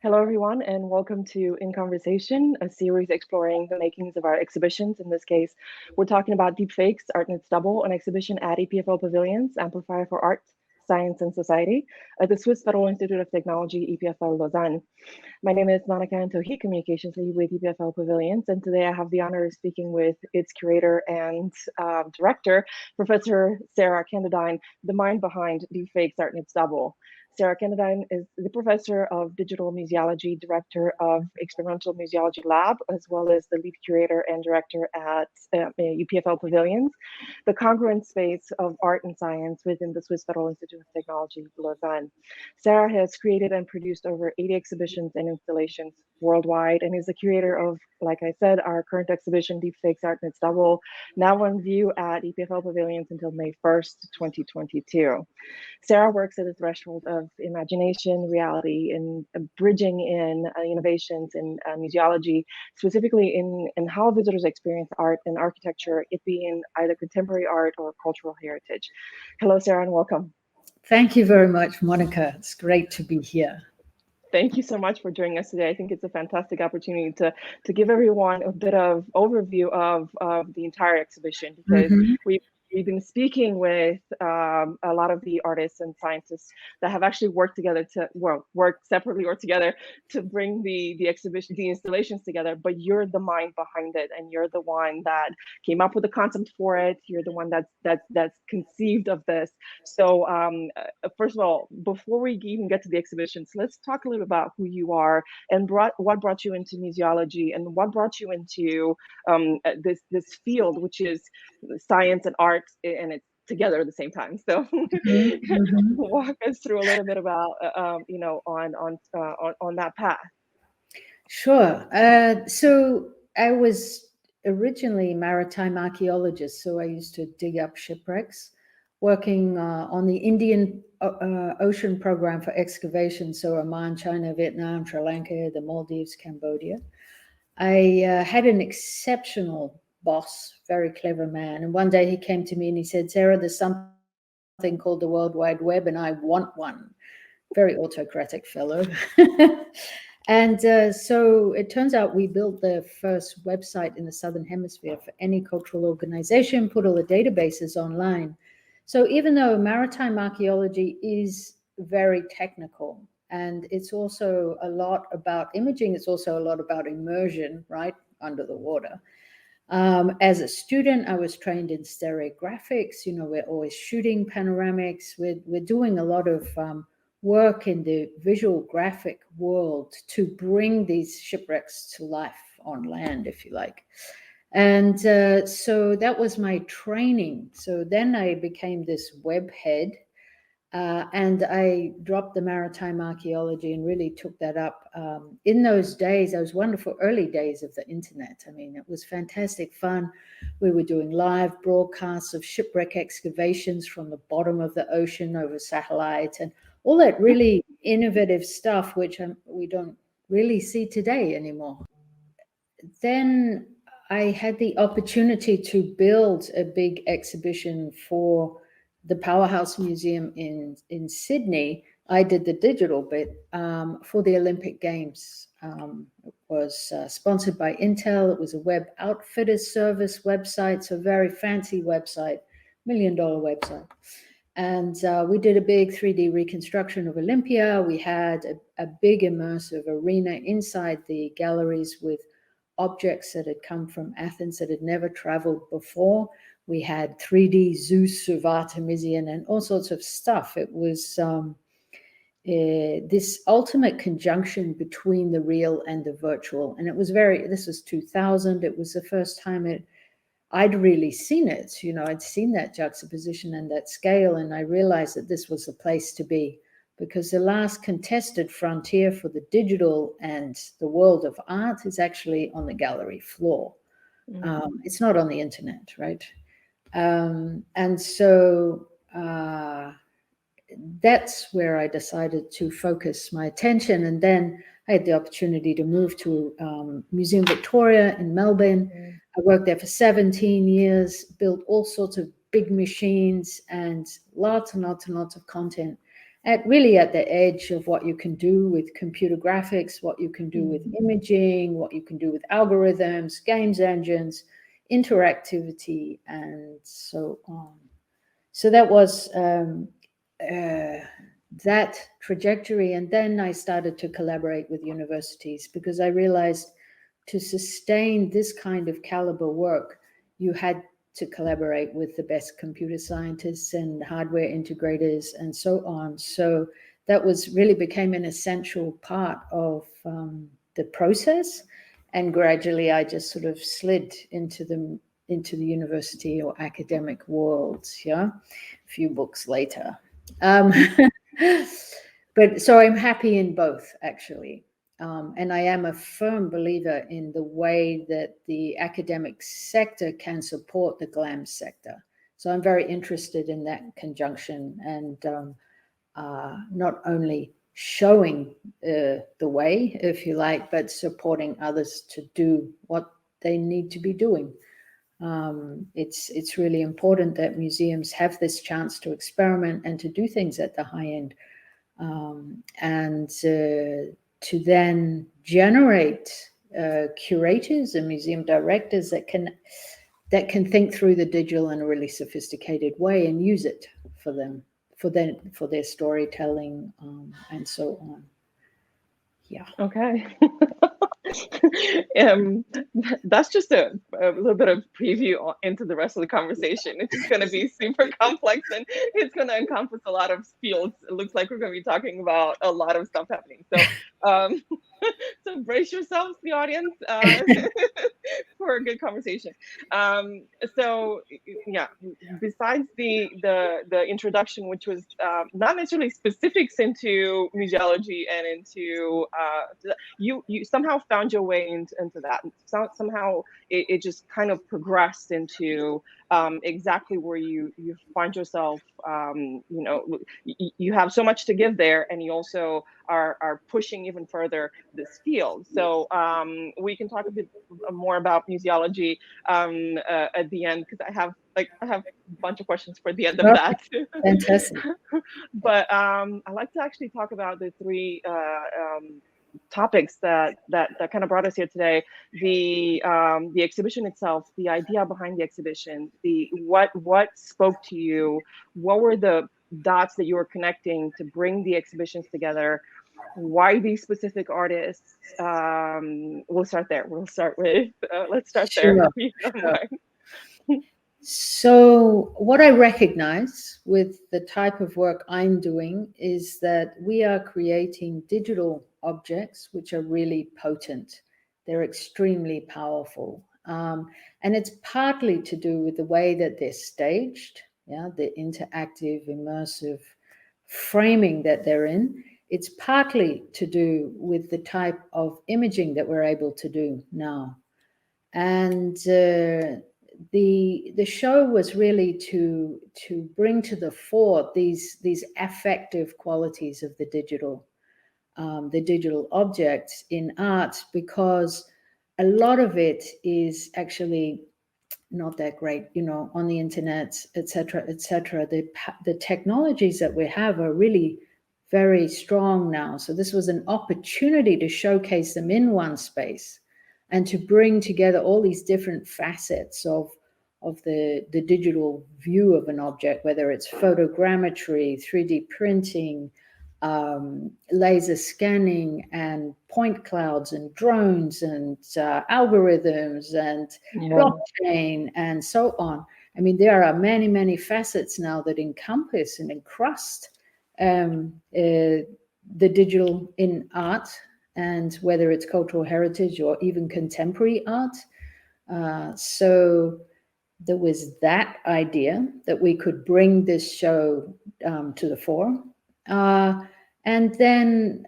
Hello, everyone, and welcome to In Conversation, a series exploring the makings of our exhibitions. In this case, we're talking about deepfakes, art and its double, an exhibition at EPFL Pavilions, Amplifier for Art, Science and Society, at the Swiss Federal Institute of Technology, EPFL Lausanne. My name is Monica Antohi, Communications Lead with EPFL Pavilions, and today I have the honor of speaking with its curator and director, Professor Sarah Kenderdine, the mind behind deepfakes, art and its double. Sarah Kenderdine is the professor of digital museology, director of experimental museology lab, as well as the lead curator and director at EPFL Pavilions, the congruent space of art and science within the Swiss Federal Institute of Technology, Lausanne. Sarah has created and produced over 80 exhibitions and installations worldwide and is the curator of, like I said, our current exhibition, Deepfakes, Art and Its Double, now on view at EPFL Pavilions until May 1st, 2022. Sarah works at the threshold of imagination, reality, and bridging in innovations in museology, specifically in how visitors experience art and architecture, it being either contemporary art or cultural heritage. Hello, Sarah, and welcome. Thank you very much, Monica. It's great to be here. Thank you so much for joining us today. I think it's a fantastic opportunity to give everyone a bit of overview of the entire exhibition, because we've been speaking with a lot of the artists and scientists that have actually worked together work separately or together to bring the exhibition, the installations together, but you're the mind behind it, and you're the one that came up with the concept for it. You're the one that's conceived of this. So first of all, before we even get to the exhibitions, let's talk a little bit about who you are and what brought you into museology and what brought you into this field, which is science and art, and it's together at the same time. So walk us through a little bit about on that path. Sure. So I was originally a maritime archaeologist, so I used to dig up shipwrecks, working on the Indian Ocean program for excavation, so Oman, China, Vietnam, Sri Lanka, the Maldives, Cambodia. I had an exceptional boss, very clever man, and one day he came to me and he said, "Sarah, there's something called the World Wide Web, and I want one." Very autocratic fellow. And so it turns out we built the first website in the Southern Hemisphere for any cultural organization, put all the databases online. So even though maritime archaeology is very technical, and it's also a lot about imaging, it's also a lot about immersion, right, under the water. As a student, I was trained in stereographics. You know, we're always shooting panoramics. We're doing a lot of work in the visual graphic world to bring these shipwrecks to life on land, if you like. And so that was my training. So then I became this web head, and I dropped the maritime archaeology and really took that up. In those days, those wonderful early days of the internet, I mean, it was fantastic fun. We were doing live broadcasts of shipwreck excavations from the bottom of the ocean over satellite, and all that really innovative stuff, which we don't really see today anymore. Then I had the opportunity to build a big exhibition for the Powerhouse Museum in Sydney. I did the digital bit for the Olympic Games. It was sponsored by Intel. It was a web outfitter service website, so very fancy website, $1 million website. And we did a big 3D reconstruction of Olympia. We had a big immersive arena inside the galleries with objects that had come from Athens that had never traveled before. We had 3D Zeus of Artemisian and all sorts of stuff. It was this ultimate conjunction between the real and the virtual. And it was this was 2000. It was the first time I'd really seen it. You know, I'd seen that juxtaposition and that scale, and I realized that this was the place to be, because the last contested frontier for the digital and the world of art is actually on the gallery floor. It's not on the internet, right? And so that's where I decided to focus my attention. And then I had the opportunity to move to Museum Victoria in Melbourne. I worked there for 17 years, built all sorts of big machines and lots and lots and lots of content. really at the edge of what you can do with computer graphics, what you can do with imaging, what you can do with algorithms, games engines, interactivity, and so on. So that was that trajectory. And then I started to collaborate with universities because I realized to sustain this kind of caliber work, you had to collaborate with the best computer scientists and hardware integrators and so on. So that really became an essential part of the process. And gradually I just sort of slid into the university or academic worlds, yeah, a few books later. But so I'm happy in both, actually. And I am a firm believer in the way that the academic sector can support the GLAM sector. So I'm very interested in that conjunction and not only showing the way, if you like, but supporting others to do what they need to be doing. It's really important that museums have this chance to experiment and to do things at the high end, and to then generate curators and museum directors that can think through the digital in a really sophisticated way and use it for them, for their storytelling, and so on. Yeah. Okay. That's just a little bit of preview into the rest of the conversation. It's going to be super complex and it's going to encompass a lot of fields. It looks like we're going to be talking about a lot of stuff happening. So, so brace yourselves, the audience, for a good conversation. So, yeah, besides the introduction, which was not necessarily specifics into museology and into you somehow found your way into that. Somehow it just kind of progressed into exactly where you find yourself. You know, you have so much to give there, and you also are pushing even further this field. So we can talk a bit more about museology at the end, because I have a bunch of questions for the end of that. Fantastic. But I'd like to actually talk about the three topics that kind of brought us here today: the exhibition itself, the idea behind the exhibition, what spoke to you, what were the dots that you were connecting to bring the exhibitions together, why these specific artists. We'll start there. Let's start there. If you don't mind. So what I recognize with the type of work I'm doing is that we are creating digital objects which are really potent. They're extremely powerful. And it's partly to do with the way that they're staged, yeah, the interactive, immersive framing that they're in. It's partly to do with the type of imaging that we're able to do now. And the show was really to bring to the fore these affective qualities of the digital objects in art, because a lot of it is actually not that great, you know, on the internet, etc., etc. The technologies that we have are really very strong now. So this was an opportunity to showcase them in one space and to bring together all these different facets of the digital view of an object, whether it's photogrammetry, 3D printing, laser scanning, and point clouds, and drones, and algorithms, and blockchain, and so on. I mean, there are many, many facets now that encompass and encrust the digital in art, and whether it's cultural heritage or even contemporary art. So there was that idea that we could bring this show to the fore. And then,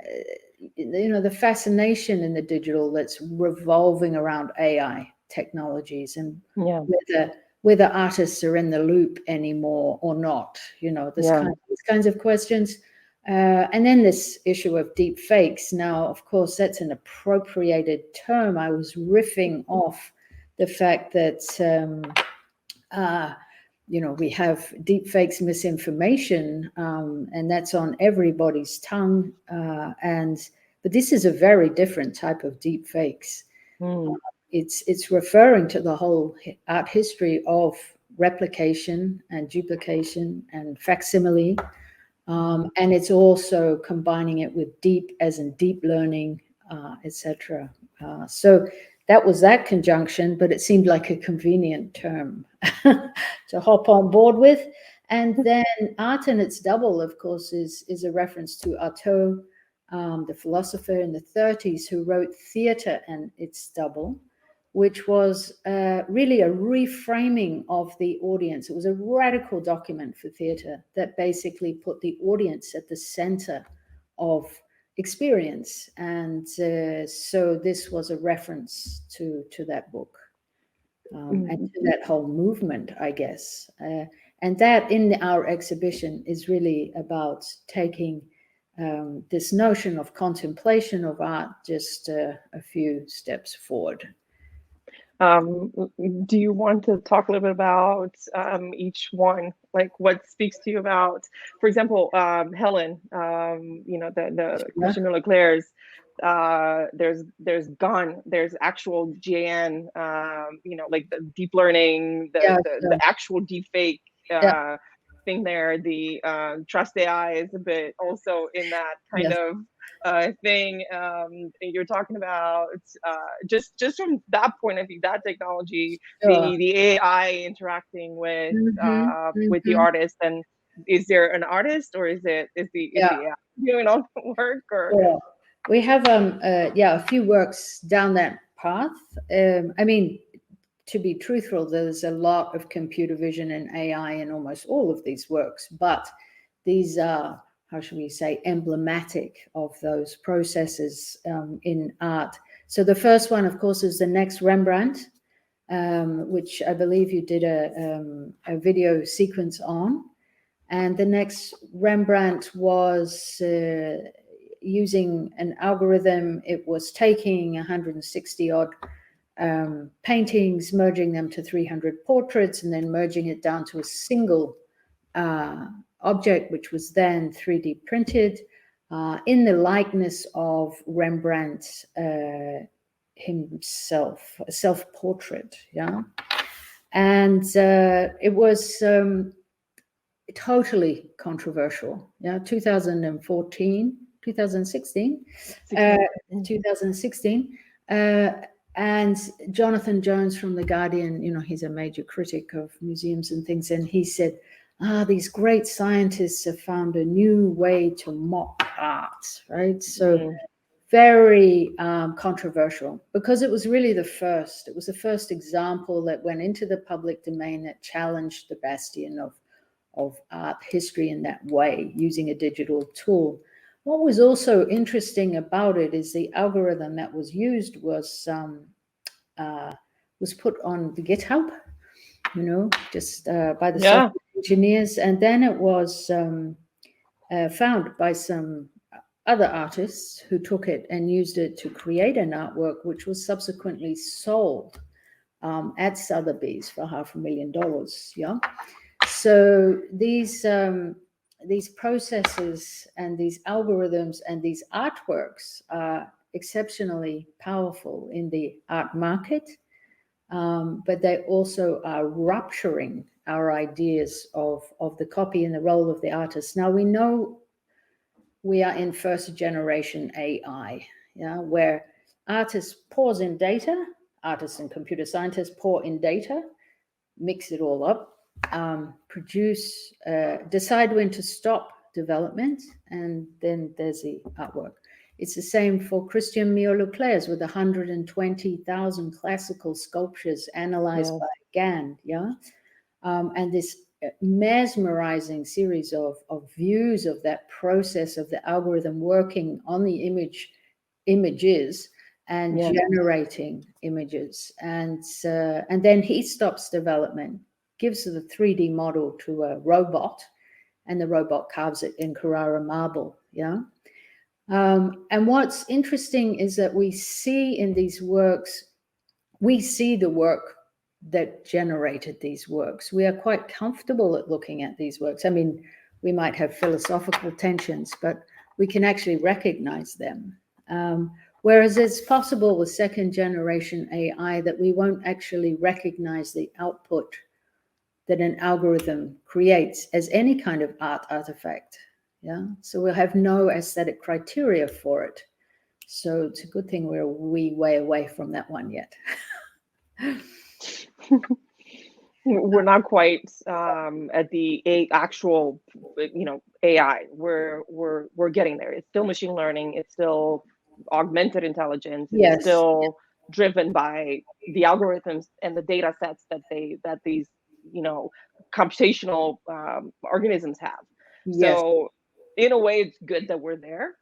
you know, the fascination in the digital that's revolving around AI technologies, and whether artists are in the loop anymore or not, you know, these kinds of questions. And then this issue of deep fakes. Now, of course, that's an appropriated term. I was riffing off the fact that, we have deep fakes misinformation, and that's on everybody's tongue. But this is a very different type of deep fakes. It's referring to the whole art history of replication and duplication and facsimile. And it's also combining it with deep, as in deep learning, etc. So that was that conjunction, but it seemed like a convenient term to hop on board with. And then art and its double, of course, is a reference to Artaud, the philosopher in the 30s, who wrote Theatre and Its Double, which was really a reframing of the audience. It was a radical document for theatre that basically put the audience at the center of experience. And so this was a reference to that book and to that whole movement, I guess. And that in our exhibition is really about taking this notion of contemplation of art just a few steps forward. Do you want to talk a little bit about each one, like what speaks to you about, for example, Helen, the Christian Leclerc's, there's GAN, there's actual GAN, like the deep learning, the actual deep fake thing there. The trust AI is a bit also in that kind of thing. You're talking about just from that point of view, that technology, the AI interacting with the artist. And is there an artist, or is the AI doing all the work? Or we have a few works down that path. I mean, to be truthful, there's a lot of computer vision and AI in almost all of these works, but these are, how should we say, emblematic of those processes in art. So the first one, of course, is the next Rembrandt, which I believe you did a video sequence on. And the next Rembrandt was using an algorithm. It was taking 160 odd paintings, merging them to 300 portraits, and then merging it down to a single object, which was then 3D printed in the likeness of Rembrandt himself, a self-portrait. And it was totally controversial. 2016. And Jonathan Jones from The Guardian, he's a major critic of museums and things, and he said, these great scientists have found a new way to mock art, right? So very controversial, because it was really the first example that went into the public domain that challenged the bastion of art history in that way, using a digital tool. What was also interesting about it is the algorithm that was used was put on the GitHub, just by the software engineers, and then it was found by some other artists who took it and used it to create an artwork, which was subsequently sold at Sotheby's for $500,000. So these processes and these algorithms and these artworks are exceptionally powerful in the art market, but they also are rupturing our ideas of the copy and the role of the artist. Now, we know we are in first generation AI, where artists pours in data, artists and computer scientists pour in data, mix it all up, produce, decide when to stop development, and then there's the artwork. It's the same for Christian Leclerc's with 120,000 classical sculptures analyzed by GAN, and this mesmerizing series of views of that process of the algorithm working on the images and generating images, and then he stops development, gives the 3D model to a robot, and the robot carves it in Carrara marble. And what's interesting is that we see in these works, we see the work that generated these works. We are quite comfortable at looking at these works. I mean, we might have philosophical tensions, but we can actually recognize them. Whereas it's possible with second generation AI that we won't actually recognize the output that an algorithm creates as any kind of art artifact. Yeah, so we'll have no aesthetic criteria for it. So it's a good thing we're way away from that one yet. We're not quite at the actual, AI. We're getting there. It's still machine learning. It's still augmented intelligence. It's Yes. still driven by the algorithms and the data sets that these computational organisms have. Yes. So in a way, it's good that we're there.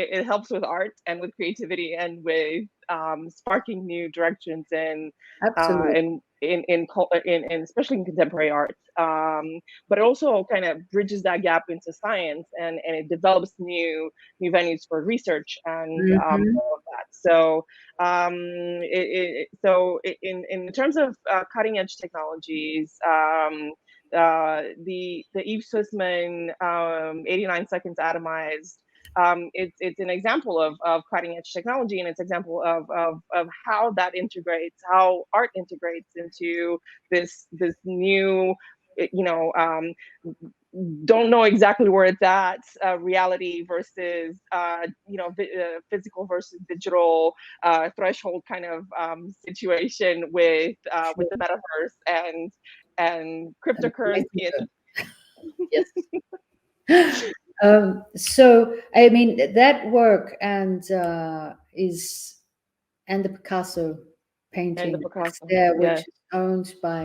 It helps with art and with creativity and with sparking new directions and Absolutely. in especially in contemporary art. But it also kind of bridges that gap into science, and it develops new venues for research and all of that. So in terms of cutting edge technologies, the Yves Sussman 89 seconds atomized, it's an example of cutting edge technology, and it's an example of how that integrates, how art integrates into this new, don't know exactly where it's at, reality versus physical versus digital threshold kind of situation with the metaverse and cryptocurrency. Yes. So I mean that work and the Picasso painting And the Picasso, there, which yeah. is owned by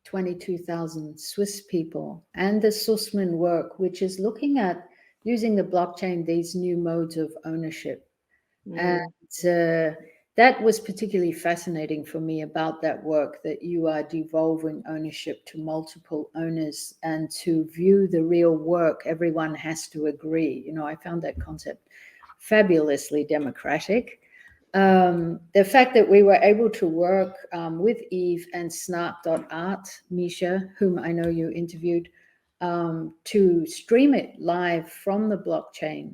22,000 Swiss people, and the Sussman work, which is looking at using the blockchain, these new modes of ownership. And that was particularly fascinating for me about that work, that you are devolving ownership to multiple owners, and to view the real work, everyone has to agree. I found that concept fabulously democratic. The fact that we were able to work with Eve and Snark.art, Misha, whom I know you interviewed, to stream it live from the blockchain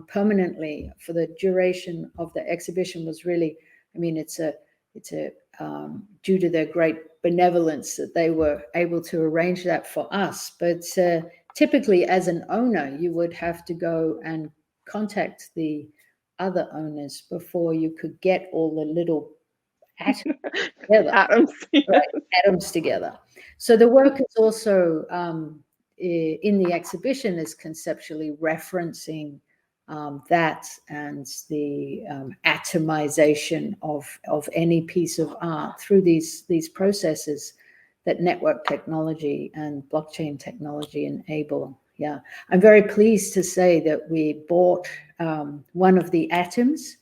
permanently for the duration of the exhibition was really, I mean, it's a due to their great benevolence that they were able to arrange that for us. But typically, as an owner, you would have to go and contact the other owners before you could get all the little atoms together. Atoms together. So the work is also in the exhibition is conceptually referencing that, and the atomization of any piece of art through these processes that network technology and blockchain technology enable. Yeah, I'm very pleased to say that we bought one of the atoms,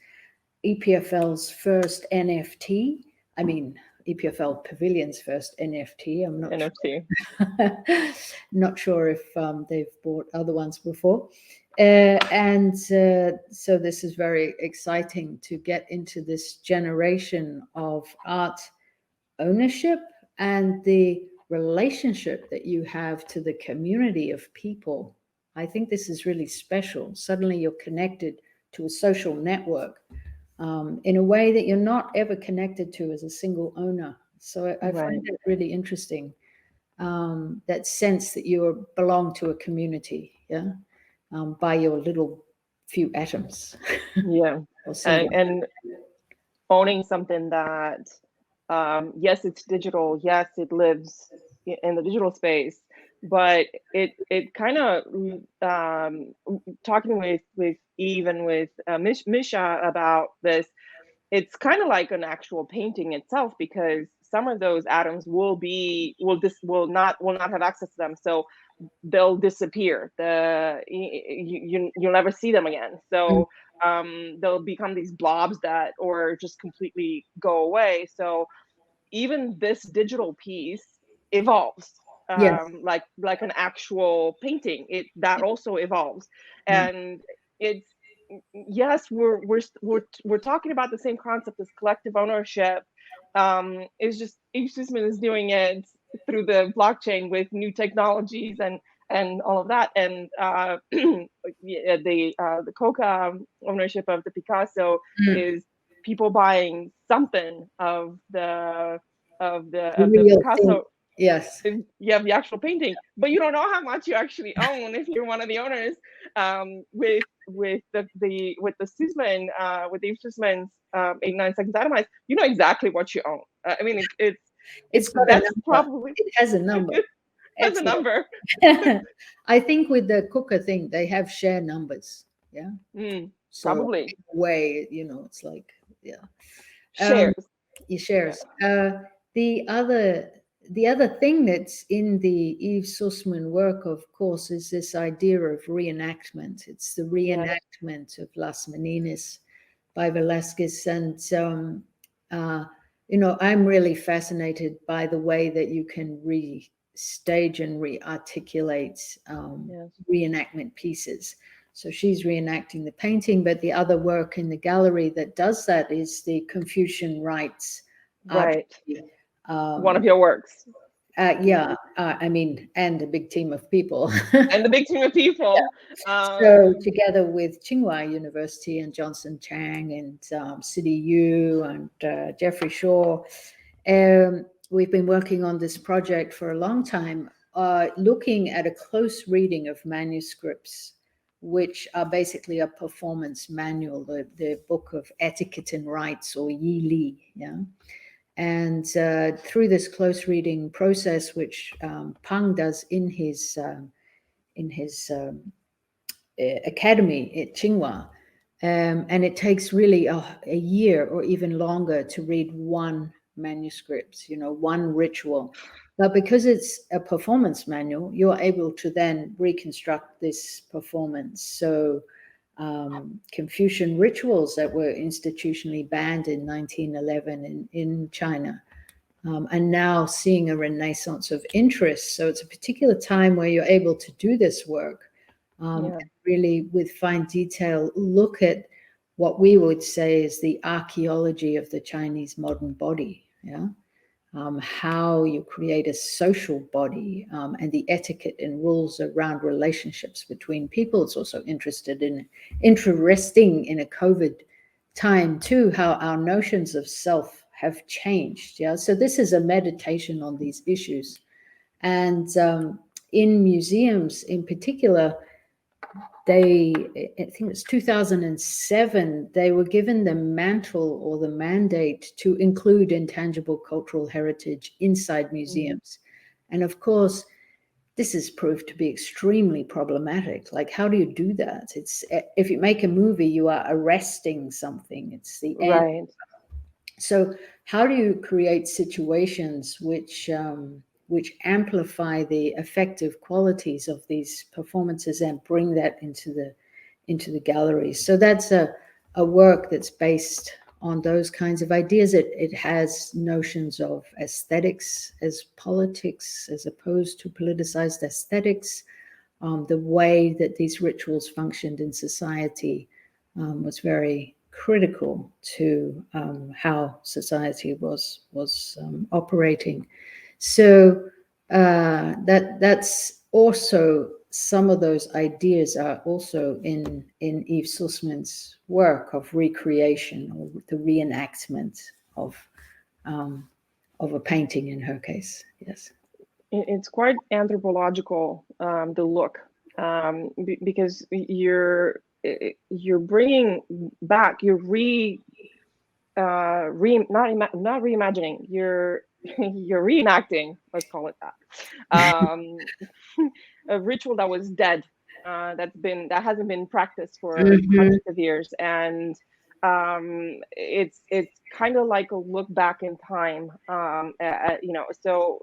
EPFL's first NFT. I mean, EPFL Pavilions' first NFT. I'm not NFT. Sure. Not sure if they've bought other ones before. So this is very exciting to get into this generation of art ownership and the relationship that you have to the community of people. I think this is really special. Suddenly you're connected to a social network in a way that you're not ever connected to as a single owner. So I find it really interesting, that sense that you belong to a community, yeah, by your little few atoms. Yeah, and owning something that, yes, it's digital, yes, it lives in the digital space, but it kind of, talking with Eve and with Misha about this, it's kind of like an actual painting itself, because some of those atoms will not have access to them, so they'll disappear. You'll never see them again. So they'll become these blobs or just completely go away. So even this digital piece evolves, Yes. like an actual painting. That also evolves, and it's yes, we're talking about the same concept as collective ownership. It's just each system is doing it through the blockchain with new technologies and all of that. And yeah, the Coca ownership of the Picasso is people buying something of the Real Picasso. thing. Yes. You have the actual painting, but you don't know how much you actually own if you're one of the owners. With the Sussman, with the Sussman's 8 9 seconds atomize, you know exactly what you own. I mean, It's got a that's number. probably It has a number. has a number. I think with the Cooker thing, they have share numbers. Yeah. So Probably in a way, you know, it's like, yeah. shares. He shares. The other thing that's in the Yves Sussman work, of course, is this idea of reenactment. It's the reenactment of Las Meninas by Velázquez, and you know, I'm really fascinated by the way that you can restage and re-articulate reenactment pieces. So she's reenacting the painting, but the other work in the gallery that does that is the Confucian rites. Right. One of your works. I mean, and a big team of people. And the big team of people. So together with Tsinghua University and Johnson Chang and City U and Jeffrey Shaw, we've been working on this project for a long time, looking at a close reading of manuscripts, which are basically a performance manual, the book of etiquette and rites, or Yi Li, yeah. And through this close reading process, which Pang does in his academy at Tsinghua, and it takes really a year or even longer to read one manuscript, you know, one ritual. But because it's a performance manual, you're able to then reconstruct this performance. So Confucian rituals that were institutionally banned in 1911 in China are now seeing a renaissance of interest. So it's a particular time where you're able to do this work, really with fine detail, look at what we would say is the archaeology of the Chinese modern body, yeah. How you create a social body, and the etiquette and rules around relationships between people. It's also interesting in a COVID time too, how our notions of self have changed. Yeah, so this is a meditation on these issues, and in museums in particular, I think it's 2007, they were given the mantle or the mandate to include intangible cultural heritage inside museums. And of course, this has proved to be extremely problematic. Like, how do you do that? It's, if you make a movie, you are arresting something. It's the end. Right. So how do you create situations which amplify the effective qualities of these performances and bring that into the galleries? So that's a work that's based on those kinds of ideas. It has notions of aesthetics as politics, as opposed to politicized aesthetics. The way that these rituals functioned in society was very critical to how society was operating. So that's also, some of those ideas are also in Yves Sussman's work of recreation, or the reenactment of a painting in her case. Yes, it's quite anthropological, the look, because you're bringing back, you're not reimagining, you're reenacting, let's call it that, a ritual that was dead, that hasn't been practiced for hundreds of years, and it's kind of like a look back in time, you know. So,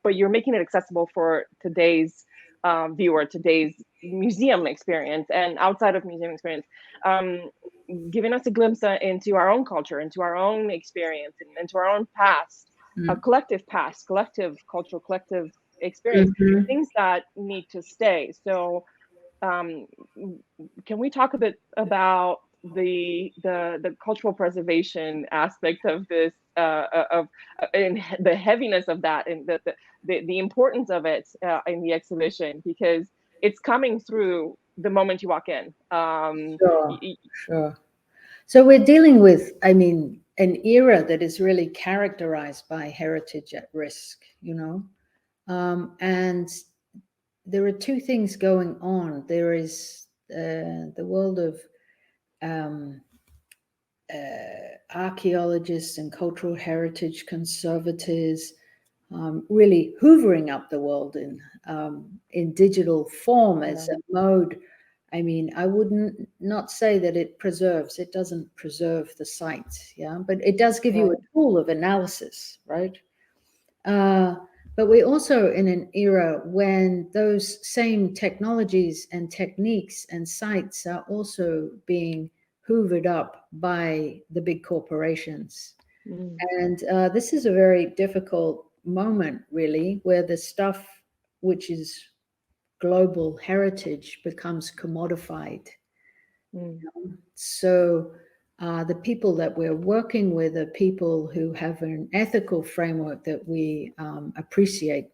but you're making it accessible for today's viewer, today's museum experience, and outside of museum experience, giving us a glimpse into our own culture, into our own experience, and into our own past, a collective past, collective cultural, collective experience, things that need to stay. So can we talk a bit about the cultural preservation aspect of this, and the heaviness of that, and the importance of it in the exhibition, because it's coming through the moment you walk in. Sure, sure. So we're dealing with, I mean, an era that is really characterized by heritage at risk, you know, and there are two things going on. There is the world of archaeologists and cultural heritage conservators really hoovering up the world in digital form as a mode. I mean, I wouldn't not say that it preserves. It doesn't preserve the site, yeah, but it does give you a tool of analysis, right? But we're also in an era when those same technologies and techniques and sites are also being hoovered up by the big corporations. And this is a very difficult moment, really, where the stuff which is global heritage becomes commodified. So the people that we're working with are people who have an ethical framework that we appreciate.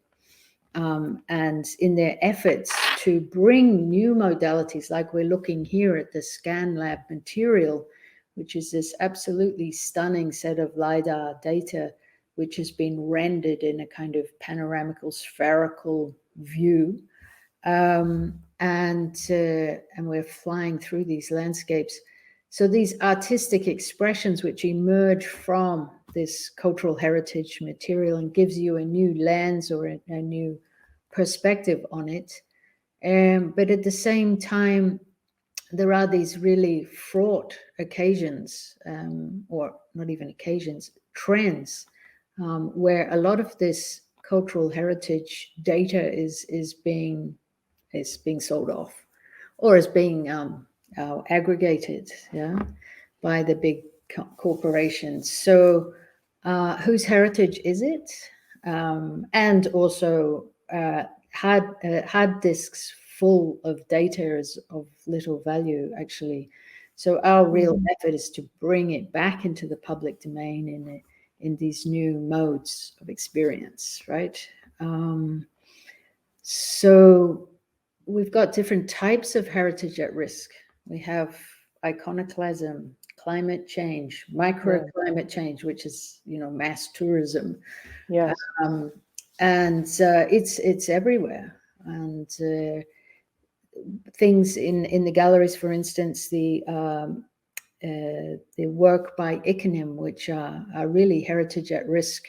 And in their efforts to bring new modalities, like we're looking here at the Scan Lab material, which is this absolutely stunning set of LiDAR data, which has been rendered in a kind of panoramical spherical view. And we're flying through these landscapes. So these artistic expressions which emerge from this cultural heritage material and gives you a new lens or a new perspective on it. But at the same time, there are these really fraught occasions, or not even occasions, trends, where a lot of this cultural heritage data is being sold off, or is being aggregated, yeah, by the big corporations. So, whose heritage is it? And also, hard disks full of data is of little value, actually. So our real effort is to bring it back into the public domain in these new modes of experience, right? So we've got different types of heritage at risk. We have iconoclasm, climate change, microclimate change, which is, you know, mass tourism. Yes. And it's everywhere. And things in the galleries, for instance, the work by Ikonim, which are really heritage at risk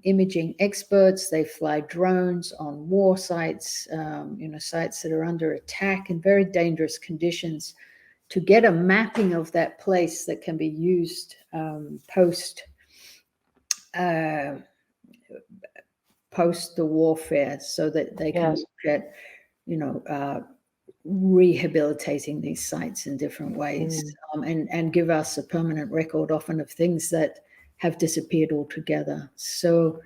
imaging experts. They fly drones on war sites, you know, sites that are under attack in very dangerous conditions, to get a mapping of that place that can be used post the warfare, so that they can look at, you know, rehabilitating these sites in different ways, and give us a permanent record, often of things that have disappeared altogether. So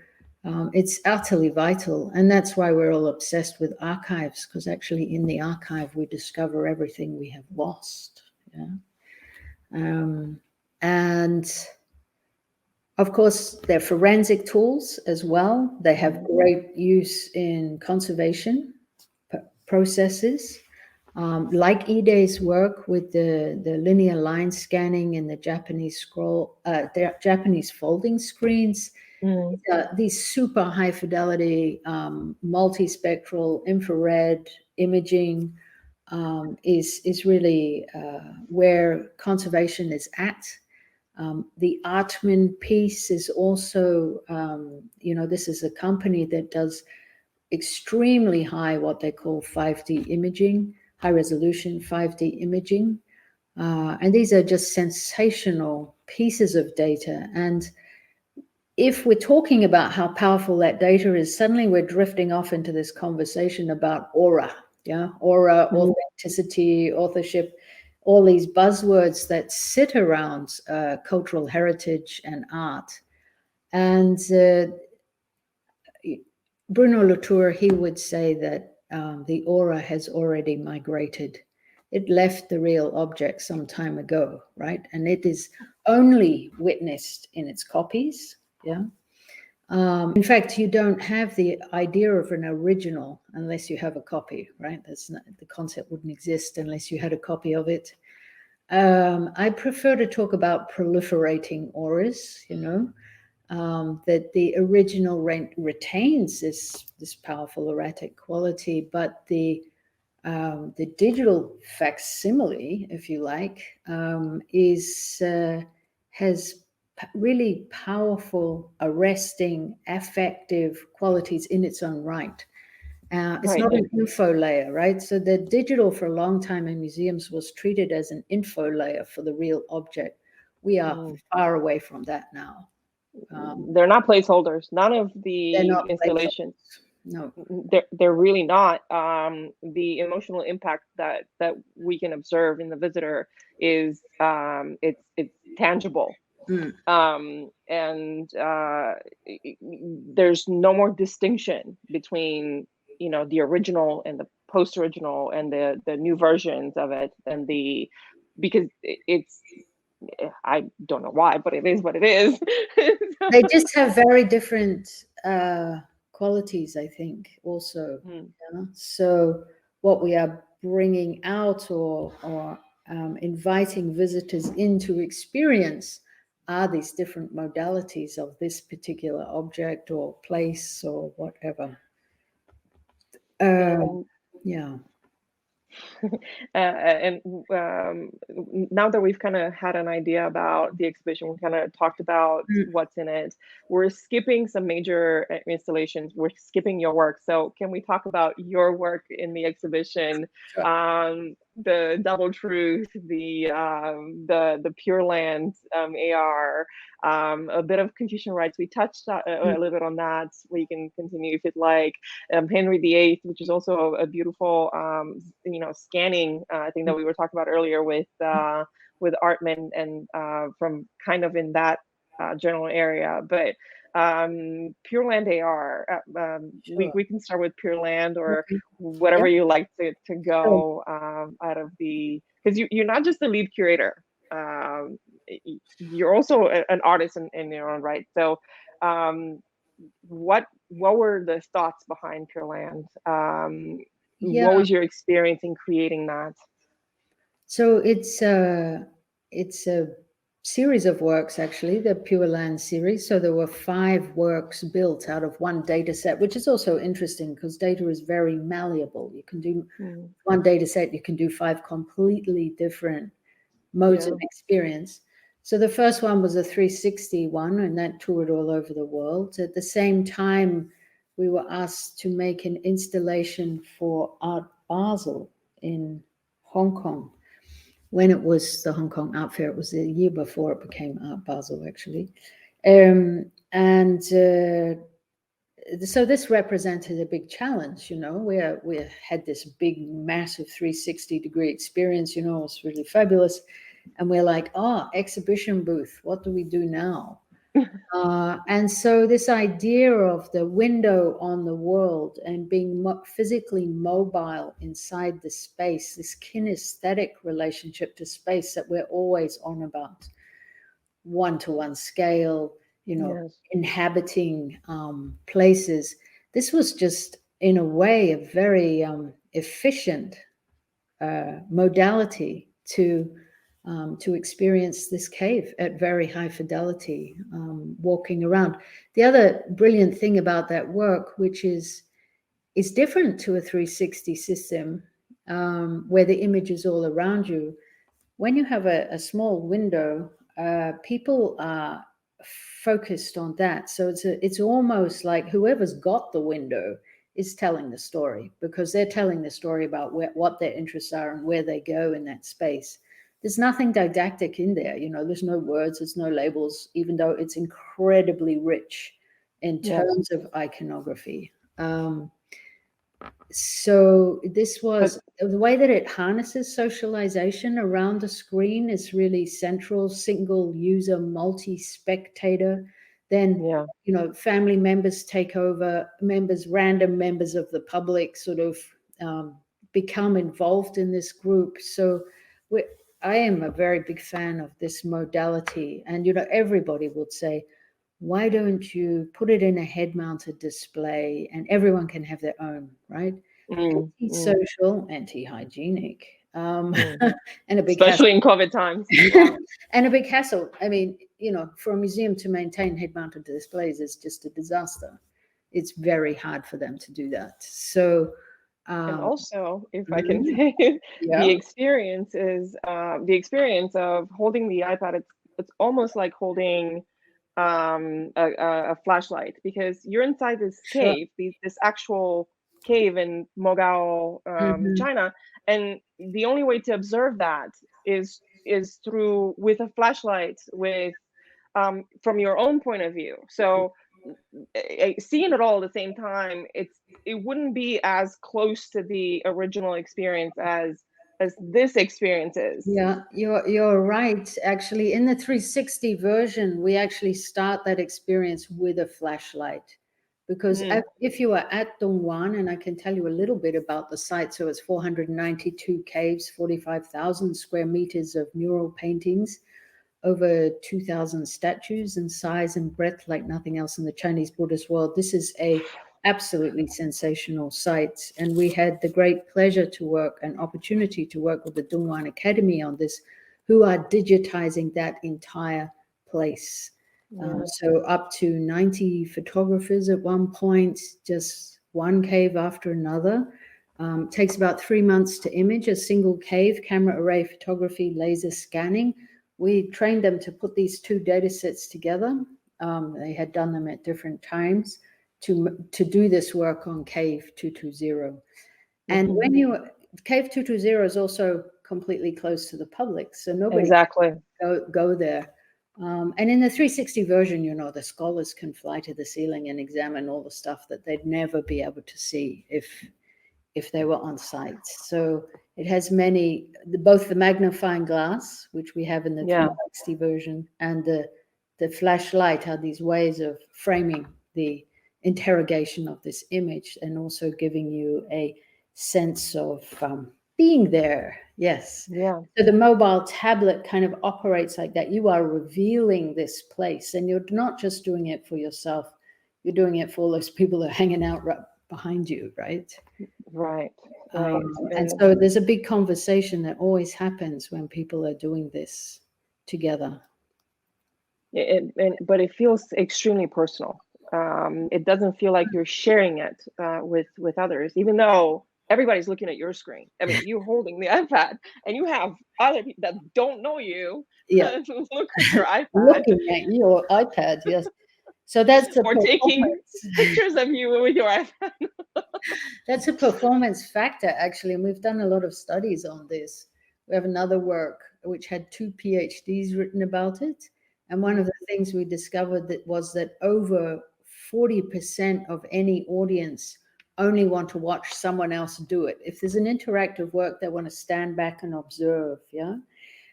it's utterly vital, and that's why we're all obsessed with archives, because actually in the archive we discover everything we have lost. Yeah. And of course, they're forensic tools as well. They have great use in conservation processes, like Ide's work with the linear line scanning and the Japanese Japanese folding screens. These super high fidelity, multispectral infrared imaging is really where conservation is at. The Artman piece is also, you know, this is a company that does extremely high, what they call 5D imaging, high resolution 5D imaging. And these are just sensational pieces of data. And if we're talking about how powerful that data is, suddenly we're drifting off into this conversation about aura, aura, authenticity, authorship, all these buzzwords that sit around cultural heritage and art. And Bruno Latour, he would say that the aura has already migrated. It left the real object some time ago, right? And it is only witnessed in its copies, yeah. In fact, you don't have the idea of an original unless you have a copy, right? That's not, the concept wouldn't exist unless you had a copy of it. I prefer to talk about proliferating auras, you know, that the original retains this powerful erratic quality, but the digital facsimile, if you like, has really powerful, arresting, affective qualities in its own right. It's not an info layer, right? So the digital for a long time in museums was treated as an info layer for the real object. We are far away from that now. They're not placeholders. None of the installations. No, they're really not. The emotional impact that we can observe in the visitor is it's tangible. And there's no more distinction between, you know, the original and the post-original and the new versions of it, and because it's, I don't know why, but it is what it is. They just have very different qualities, I think, also. Yeah? So what we are bringing out or inviting visitors into experience are these different modalities of this particular object or place or whatever. Yeah. And now that we've kind of had an idea about the exhibition, we kind of talked about what's in it. We're skipping some major installations. We're skipping your work. So can we talk about your work in the exhibition? Sure. The Double Truth, the Pure Land AR, a bit of Confucian rites. We touched a little bit on that. We can continue if you'd like. Henry VIII, which is also a beautiful, you know, scanning thing that we were talking about earlier with Artman and from kind of in that general area. But Pure Land AR, sure. we can start with Pure Land or whatever you like to go out of the, because you're not just the lead curator, you're also an artist in your own right. So what were the thoughts behind Pure Land? What was your experience in creating that? So it's a series of works, actually, the Pure Land series. So there were 5 works built out of one data set, which is also interesting because data is very malleable. You can do one data set, you can do 5 completely different modes of experience. So the first one was a 360 one, and that toured all over the world. At the same time, we were asked to make an installation for Art Basel in Hong Kong. When it was the Hong Kong Art Fair, it was the year before it became Art Basel, actually. So this represented a big challenge, you know. We had this big, massive 360-degree experience, you know, it was really fabulous. And we're like, exhibition booth, what do we do now? And so this idea of the window on the world and being physically mobile inside the space, this kinesthetic relationship to space that we're always on about, one-to-one scale, you know, inhabiting places. This was just, in a way, a very efficient modality to experience this cave at very high fidelity, walking around. The other brilliant thing about that work, which is different to a 360 system, where the image is all around you. When you have a small window, people are focused on that. So it's almost like whoever's got the window is telling the story, because they're telling the story about what their interests are and where they go in that space. There's nothing didactic in there, you know, there's no words, there's no labels, even though it's incredibly rich in terms of iconography. So this was the way that it harnesses socialization around the screen is really central, single user, multi-spectator. Then, you know, family members take over, random members of the public sort of become involved in this group. So I am a very big fan of this modality. And, everybody would say, why don't you put it in a head-mounted display and everyone can have their own, right? Anti-social, anti-hygienic, and a big especially in COVID times. And a big hassle. I mean, for a museum to maintain head-mounted displays is just a disaster. It's very hard for them to do that. So, and also, if I can say, the experience of holding the iPad. It's almost like holding a flashlight, because you're inside this cave, this actual cave in Mogao, China, and the only way to observe that is through with a flashlight, from your own point of view. So seeing it all at the same time, it wouldn't be as close to the original experience as this experience is. Yeah, you're right. Actually, in the 360 version, we actually start that experience with a flashlight, because if you are at Dongguan, and I can tell you a little bit about the site. So it's 492 caves, 45,000 square meters of mural paintings, over 2,000 statues in size and breadth like nothing else in the Chinese Buddhist world. This is a absolutely sensational site. And we had the great pleasure to work, an opportunity to work with the Dongguan Academy on this, who are digitizing that entire place. So up to 90 photographers at one point, just one cave after another. Takes about 3 months to image a single cave, camera array photography, laser scanning. We trained them to put these two data sets together. They had done them at different times to do this work on Cave 220. And when Cave 220 is also completely closed to the public, so nobody go there. And in the 360 version, the scholars can fly to the ceiling and examine all the stuff that they'd never be able to see if they were on site. So it has both the magnifying glass, which we have in the 360 version, and the flashlight are these ways of framing the interrogation of this image, and also giving you a sense of being there. Yes. Yeah. So the mobile tablet kind of operates like that. You are revealing this place, and you're not just doing it for yourself. You're doing it for all those people that are hanging out right behind you, right? Right. And so there's a big conversation that always happens when people are doing this together. But it feels extremely personal. It doesn't feel like you're sharing it with others, even though everybody's looking at your screen. I mean, you're holding the iPad, and you have other people that don't know you. Yeah. Look at your iPad. Looking at your iPad, yes. So that's or taking pictures of you with your iPad. That's a performance factor, actually, and we've done a lot of studies on this. We have another work which had 2 PhDs written about it, and one of the things we discovered was that over 40% of any audience only want to watch someone else do it. If there's an interactive work, they want to stand back and observe, yeah?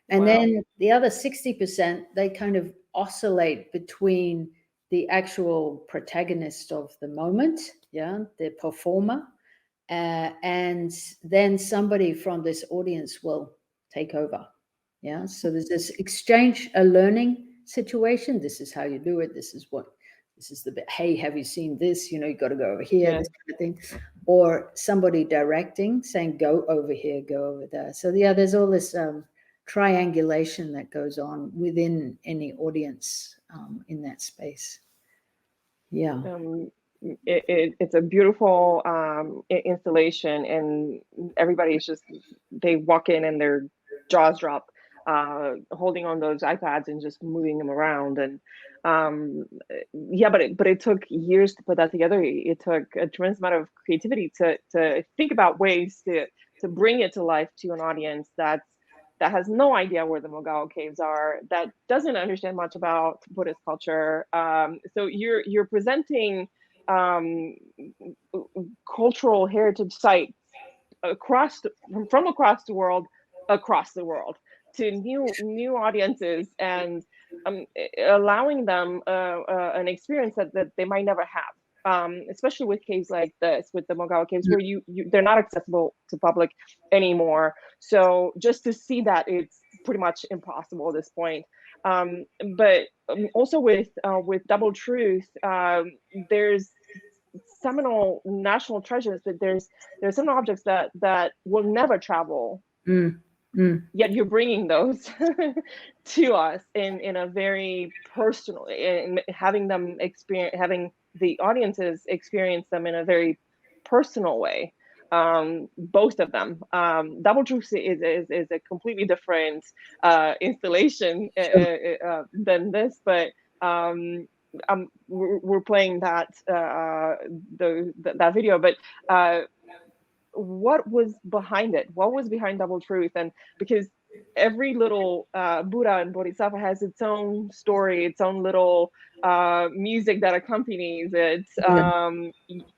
And then the other 60%, they kind of oscillate between the actual protagonist of the moment, yeah, the performer, and then somebody from this audience will take over, yeah. So there's this exchange, a learning situation. This is how you do it. This is the bit. Hey, have you seen this? You got to go over here. This kind of thing, or somebody directing, saying, "Go over here, go over there." So yeah, there's all this triangulation that goes on within any audience in that space. Yeah. It's a beautiful installation, and everybody's they walk in and their jaws drop, holding on those iPads and just moving them around. And but it took years to put that together. It took a tremendous amount of creativity to think about ways to bring it to life to an audience that has no idea where the Mogao caves are, that doesn't understand much about Buddhist culture. So you're presenting cultural heritage sites from across the world to new audiences, and allowing them an experience that they might never have. especially with caves like this, with the Mogawa caves, where they're not accessible to public anymore. So just to see that, it's pretty much impossible at this point. But also with Double Truth, there's seminal national treasures, but there's some objects that will never travel. Yet you're bringing those to us in a very personal, and having them experience, having the audiences experience them in a very personal way. Both of them. Double Truth is a completely different installation than this, but we're playing that that video, but what was behind it? What was behind Double Truth? And because every little Buddha and Bodhisattva has its own story, its own little music that accompanies it.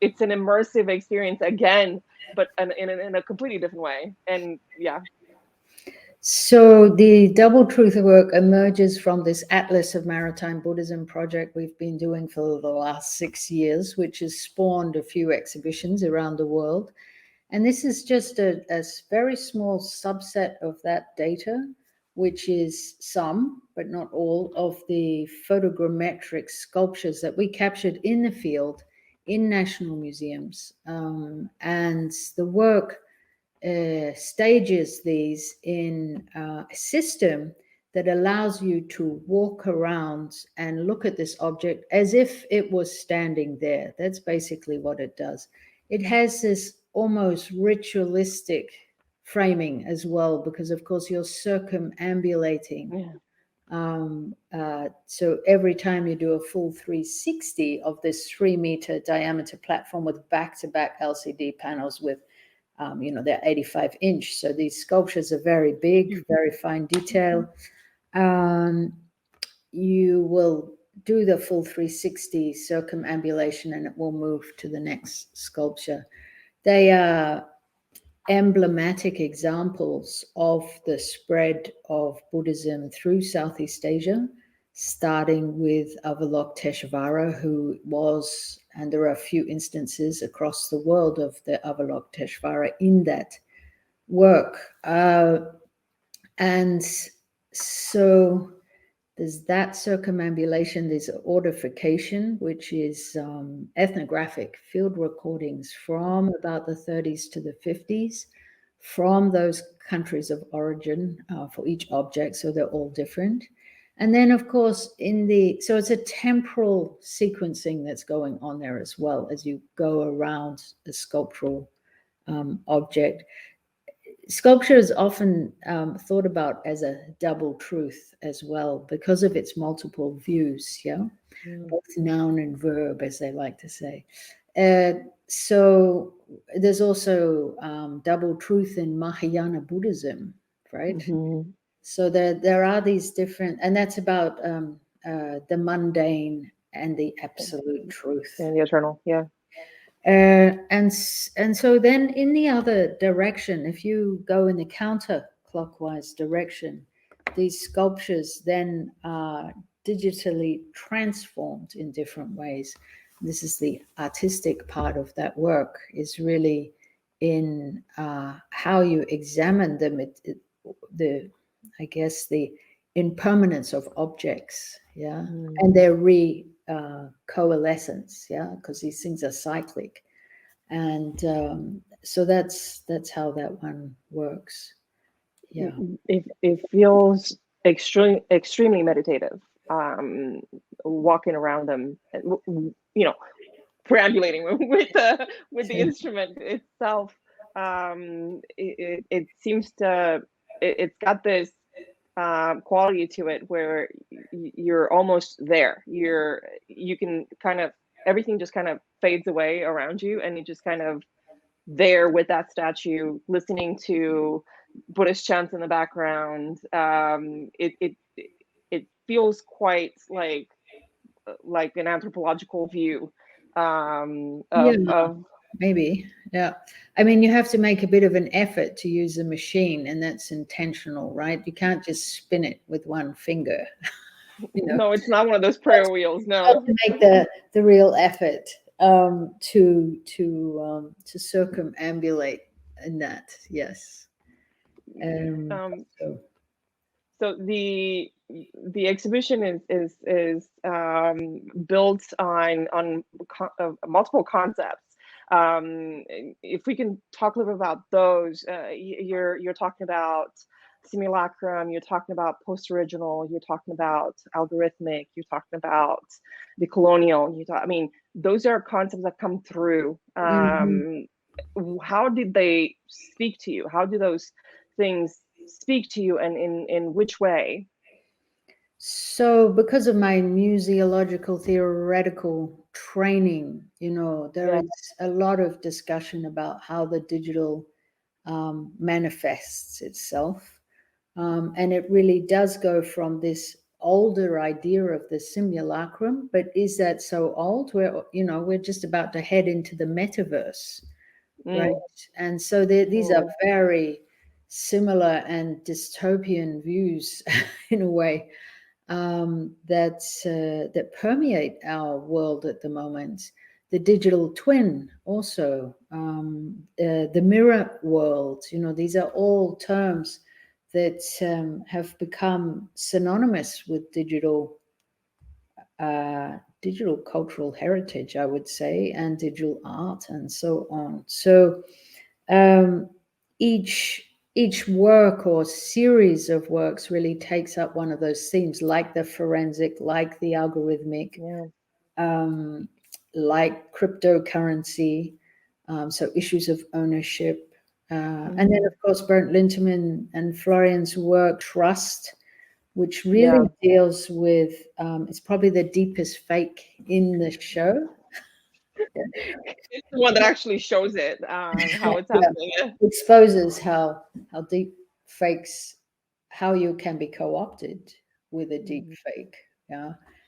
It's an immersive experience again, but in a completely different way. And yeah. So the Double Truth work emerges from this Atlas of Maritime Buddhism project we've been doing for the last 6 years, which has spawned a few exhibitions around the world. And this is just a very small subset of that data, which is some, but not all, of the photogrammetric sculptures that we captured in the field in national museums. And the work stages these in a system that allows you to walk around and look at this object as if it was standing there. That's basically what it does. It has this almost ritualistic framing as well, because of course you're circumambulating. So every time you do a full 360 of this 3-meter diameter platform with back-to-back LCD panels with they're 85-inch. So these sculptures are very big, very fine detail. You will do the full 360 circumambulation and it will move to the next sculpture. They are emblematic examples of the spread of Buddhism through Southeast Asia, starting with Avalokiteshvara, who was, and there are a few instances across the world of the Avalokiteshvara in that work. And so there's that circumambulation, there's ordification, which is ethnographic field recordings from about the 30s to the 50s from those countries of origin for each object, so they're all different. And then, of course, so it's a temporal sequencing that's going on there as well as you go around the sculptural object. Sculpture is often thought about as a double truth as well because of its multiple views, both noun and verb, as they like to say. So there's also double truth in Mahayana Buddhism, right? So there are these different, and that's about the mundane and the absolute truth. And the eternal, yeah. And so then in the other direction, if you go in the counterclockwise direction, these sculptures then are digitally transformed in different ways. This is the artistic part of that work, is really in how you examine them, the impermanence of objects, and their coalescence, because these things are cyclic, and so that's how that one works. It feels extremely meditative, walking around them, perambulating with the instrument itself. It seems to, it's got this quality to it where you're almost there. You can kind of, everything just kind of fades away around you, and you just kind of there with that statue, listening to Buddhist chants in the background. It feels quite like an anthropological view of maybe. I mean, you have to make a bit of an effort to use a machine, and that's intentional, right? You can't just spin it with one finger. No, it's not one of those prayer wheels. No, to make the real effort. to circumambulate in that. Yes. So the exhibition is built on multiple concepts. If we can talk a little bit about those, you're talking about simulacrum, you're talking about post-original, you're talking about algorithmic, you're talking about decolonial. I mean, those are concepts that come through. How did they speak to you? How do those things speak to you, and in which way? So because of my museological theoretical training, there is a lot of discussion about how the digital manifests itself. And it really does go from this older idea of the simulacrum, but is that so old? We're just about to head into the metaverse, right? And so these are very similar and dystopian views in a way that permeate our world at the moment. The digital twin also, the mirror world, these are all terms that have become synonymous with digital cultural heritage, I would say, and digital art and so on. So each work or series of works really takes up one of those themes, like the forensic, like the algorithmic, like cryptocurrency, so issues of ownership. And then, of course, Bernd Lintemann and Florian's work, Trust, which really deals with, it's probably the deepest fake in the show. It's the one that actually shows it, how it's happening. Exposes how deep fakes, how you can be co-opted with a deep fake.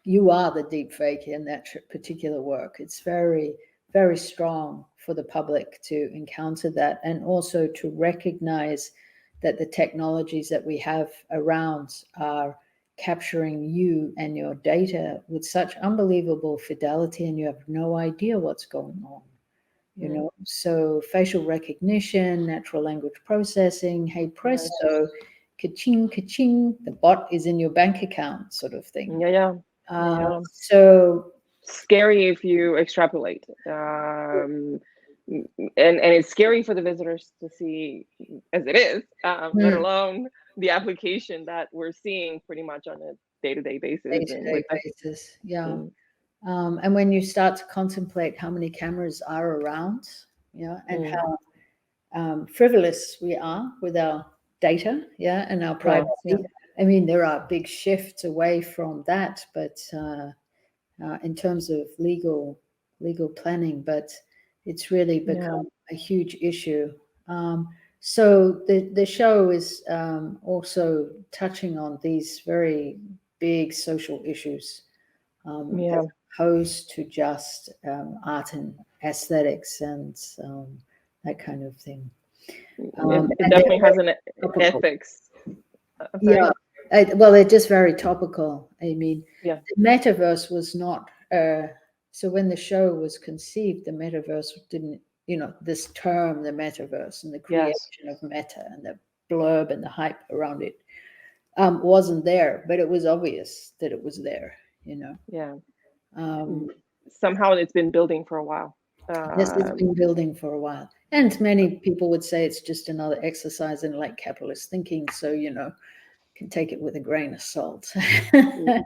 You are the deep fake in that particular work. It's very, very strong for the public to encounter that, and also to recognize that the technologies that we have around are capturing you and your data with such unbelievable fidelity, and you have no idea what's going on. So facial recognition, natural language processing, hey presto, ka-ching, ka-ching, the bot is in your bank account, sort of thing. So scary if you extrapolate, and it's scary for the visitors to see, as it is, let alone the application that we're seeing pretty much on a day-to-day basis. And when you start to contemplate how many cameras are around, and how frivolous we are with our data, and our privacy. I mean, there are big shifts away from that, but in terms of legal planning, but it's really become a huge issue. So the show is also touching on these very big social issues, as opposed to just art and aesthetics and that kind of thing. It definitely has an ethics. Well, they're just very topical. I mean, the metaverse was not. So when the show was conceived, the metaverse didn't. This term, the metaverse, and the creation of meta and the blurb and the hype around it wasn't there, but it was obvious that it was there. Somehow it's been building for a while. Yes, it's been building for a while, and many people would say it's just another exercise in like capitalist thinking. So can take it with a grain of salt.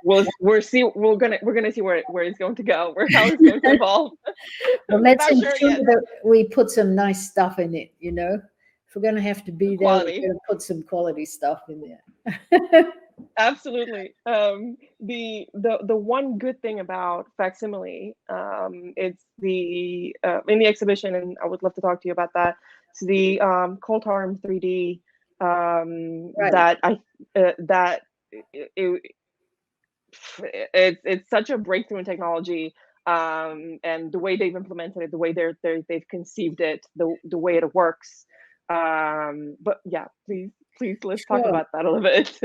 We're gonna see where it's going to go, how it's going to evolve. Well, let's ensure that we put some nice stuff in it. If we're going to have to be there, we're going to put some quality stuff in there. Absolutely. The one good thing about facsimile, it's the in the exhibition, and I would love to talk to you about that. It's the Cold Arm 3D. It's such a breakthrough in technology, and the way they've implemented it, the way they've conceived it, the way it works. But yeah, please let's talk about that a little bit.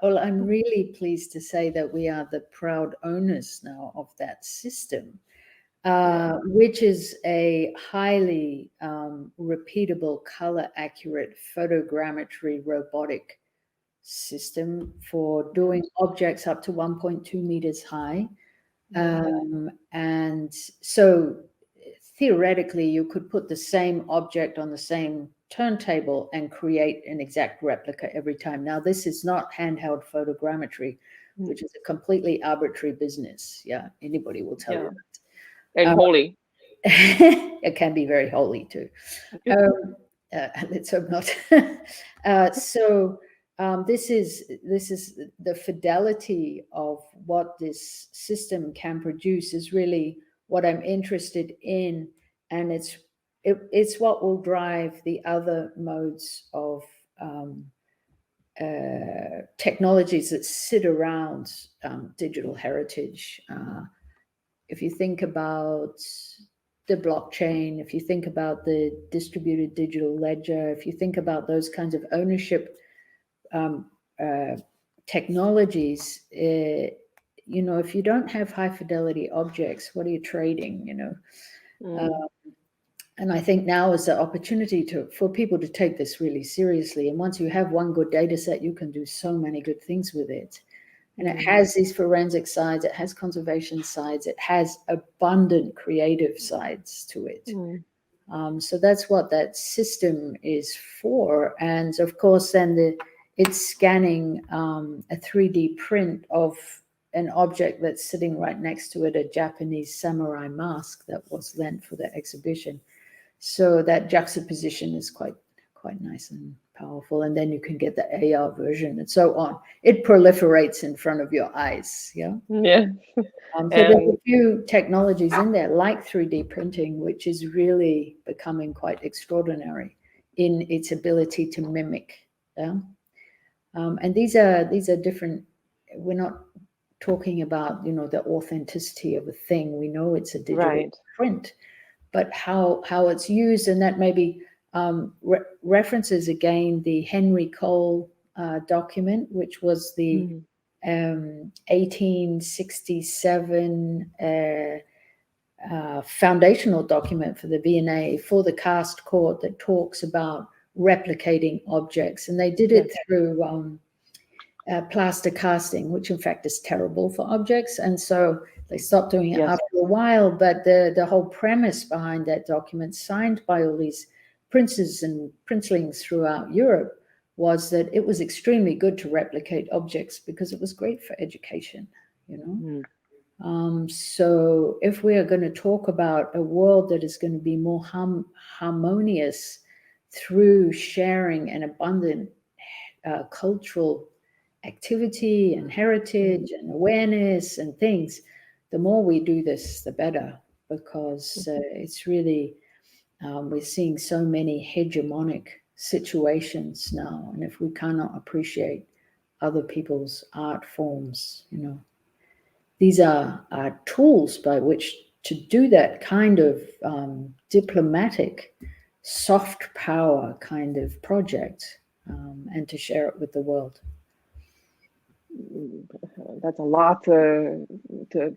Well, I'm really pleased to say that we are the proud owners now of that system. which is a highly repeatable, color accurate photogrammetry robotic system for doing objects up to 1.2 meters high. And so theoretically, you could put the same object on the same turntable and create an exact replica every time. Now, this is not handheld photogrammetry, which is a completely arbitrary business. Yeah, anybody will tell you that. And holy. It can be very holy too. Let's hope not. So this is the fidelity of what this system can produce is really what I'm interested in, and it's what will drive the other modes of technologies that sit around digital heritage. If you think about the blockchain, if you think about the distributed digital ledger, if you think about those kinds of ownership technologies, you know, if you don't have high fidelity objects, what are you trading, you know? And I think now is the opportunity for people to take this really seriously. And once you have one good data set, you can do so many good things with it. And it has these forensic sides, it has conservation sides, it has abundant creative sides to it. So that's what that system is for. And of course, then it's scanning a 3D print of an object that's sitting right next to it, a Japanese samurai mask that was lent for the exhibition. So that juxtaposition is quite nice and powerful. And then you can get the AR version and so on. It proliferates in front of your eyes. Yeah. So there's a few technologies in there like 3D printing, which is really becoming quite extraordinary in its ability to mimic. Yeah. And these are different. We're not talking about, you know, the authenticity of a thing. We know it's a digital print, but how it's used, and that maybe references again the Henry Cole document, which was the 1867 foundational document for the V&A for the cast court that talks about replicating objects, and they did it through plaster casting, which in fact is terrible for objects, and so they stopped doing it after a while. But the whole premise behind that document, signed by all these princes and princelings throughout Europe, was that it was extremely good to replicate objects because it was great for education, you know. So if we are going to talk about a world that is going to be more harmonious through sharing and abundant cultural activity and heritage and awareness and things, the more we do this, the better, because it's really, we're seeing so many hegemonic situations now. And if we cannot appreciate other people's art forms, you know, these are tools by which to do that kind of diplomatic, soft power kind of project, and to share it with the world. That's a lot to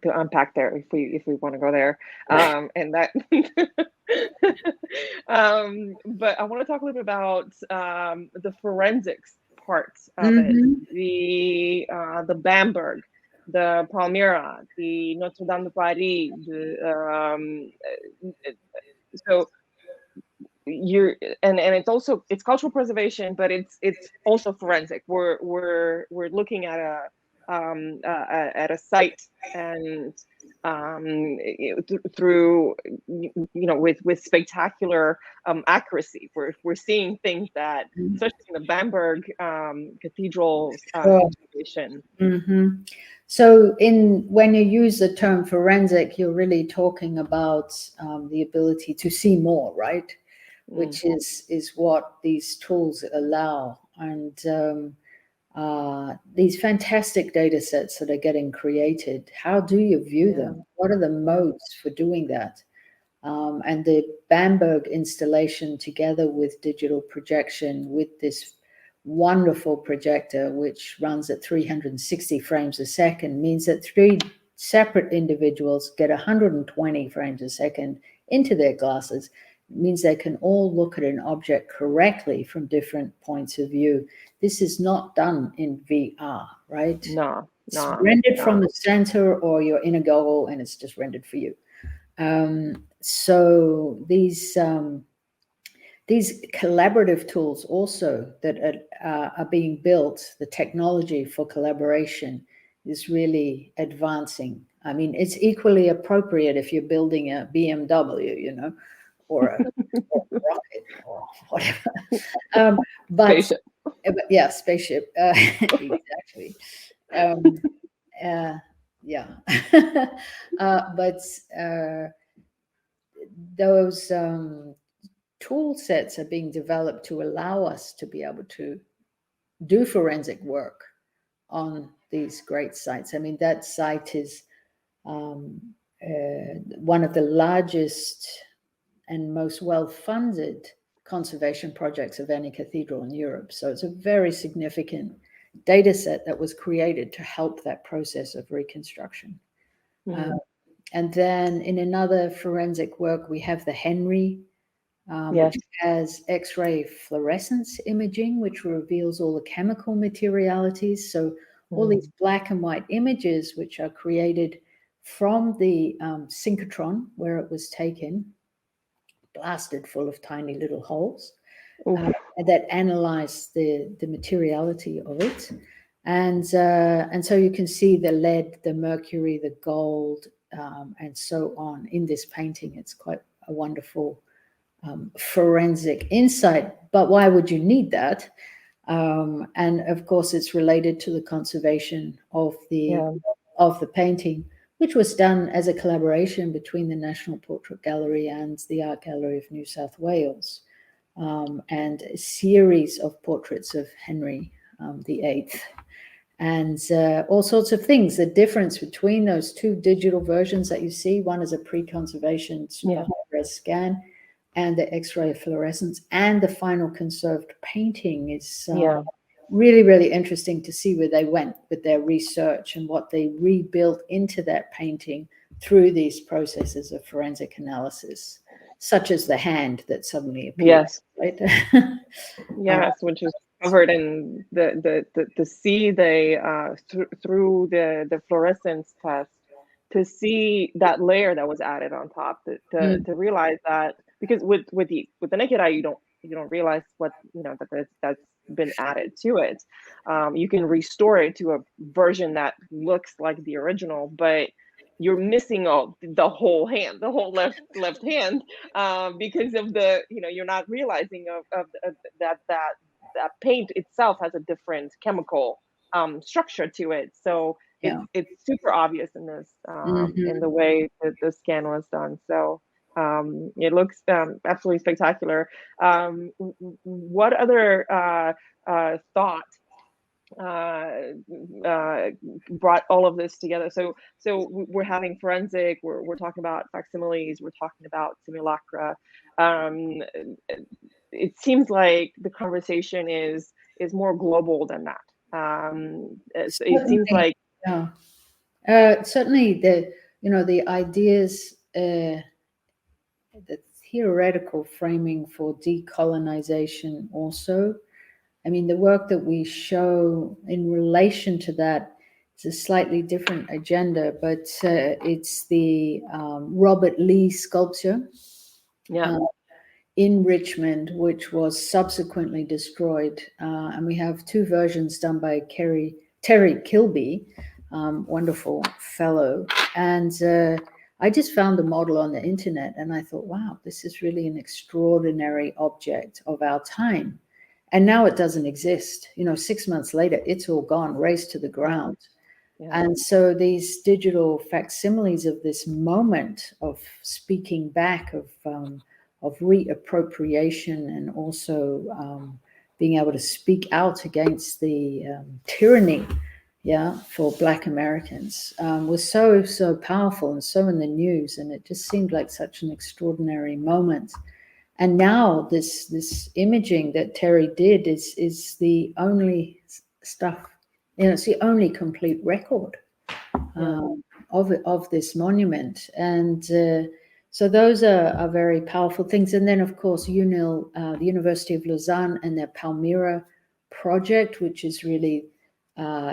unpack there if we want to go there, and that. But I want to talk a little bit about the forensics parts of it, the Bamberg, the Palmyra, the Notre Dame de Paris. So and it's cultural preservation, but it's also forensic. We're looking at a site and through with spectacular accuracy. We're seeing things that, especially in the Bamberg Cathedral situation. So when you use the term forensic, you're really talking about the ability to see more, right? Which is what these tools allow. And these fantastic data sets that are getting created, how do you view them? What are the modes for doing that? And the Bamberg installation, together with digital projection, with this wonderful projector, which runs at 360 frames a second, means that separate individuals get 120 frames a second into their glasses, it means they can all look at an object correctly from different points of view. This is not done in VR, right? No, It's rendered from the center, or you're in a goggle and it's just rendered for you. So these collaborative tools also that are being built, the technology for collaboration is really advancing. I mean, it's equally appropriate if you're building a BMW, you know, or a rocket or whatever. But spaceship. Yeah, spaceship. Exactly. Yeah. But those tool sets are being developed to allow us to be able to do forensic work on these great sites. I mean, that site is one of the largest and most well-funded conservation projects of any cathedral in Europe. So it's a very significant data set that was created to help that process of reconstruction. And then in another forensic work, we have the Henry, Yes. which has X-ray fluorescence imaging, which reveals all the chemical materialities. So all these black and white images, which are created from the synchrotron where it was taken, blasted full of tiny little holes, that analyze the materiality of it. And so you can see the lead, the mercury, the gold, and so on in this painting. It's quite a wonderful forensic insight. But why would you need that? And of course, it's related to the conservation of the painting, which was done as a collaboration between the National Portrait Gallery and the Art Gallery of New South Wales, and a series of portraits of Henry VIII, and all sorts of things. The difference between those two digital versions that you see, one is a pre-conservation super high-res scan, and the X-ray fluorescence, and the final conserved painting is really, really interesting to see where they went with their research and what they rebuilt into that painting through these processes of forensic analysis, such as the hand that suddenly appeared. Yes. Right? Yes, which is covered in the see they through the fluorescence test, to see that layer that was added on top, to realize that, because with the naked eye you don't realize what, you know, that's been added to it. You can restore it to a version that looks like the original, but you're missing the whole hand, the whole left hand, because of the, you know, you're not realizing of that paint itself has a different chemical structure to it. So it's super obvious in this in the way that the scan was done. So it looks absolutely spectacular. What other thought brought all of this together? So we're having forensic, we're talking about facsimiles, we're talking about simulacra. It seems like the conversation is more global than that. It seems like certainly the ideas, the theoretical framing for decolonization also. I mean, the work that we show in relation to that is a slightly different agenda, but it's the Robert Lee sculpture in Richmond, which was subsequently destroyed. And we have two versions done by Terry Kilby, wonderful fellow. And I just found the model on the internet and I thought, wow, this is really an extraordinary object of our time. And now it doesn't exist. 6 months later, it's all gone, razed to the ground. And so these digital facsimiles of this moment of speaking back, of reappropriation, and also being able to speak out against the tyranny, for Black Americans, was so powerful and so in the news, and it just seemed like such an extraordinary moment. And now this imaging that Terry did is the only stuff, it's the only complete record of this monument. And so those are very powerful things. And then, of course, UNIL, the University of Lausanne, and their Palmyra project, which is really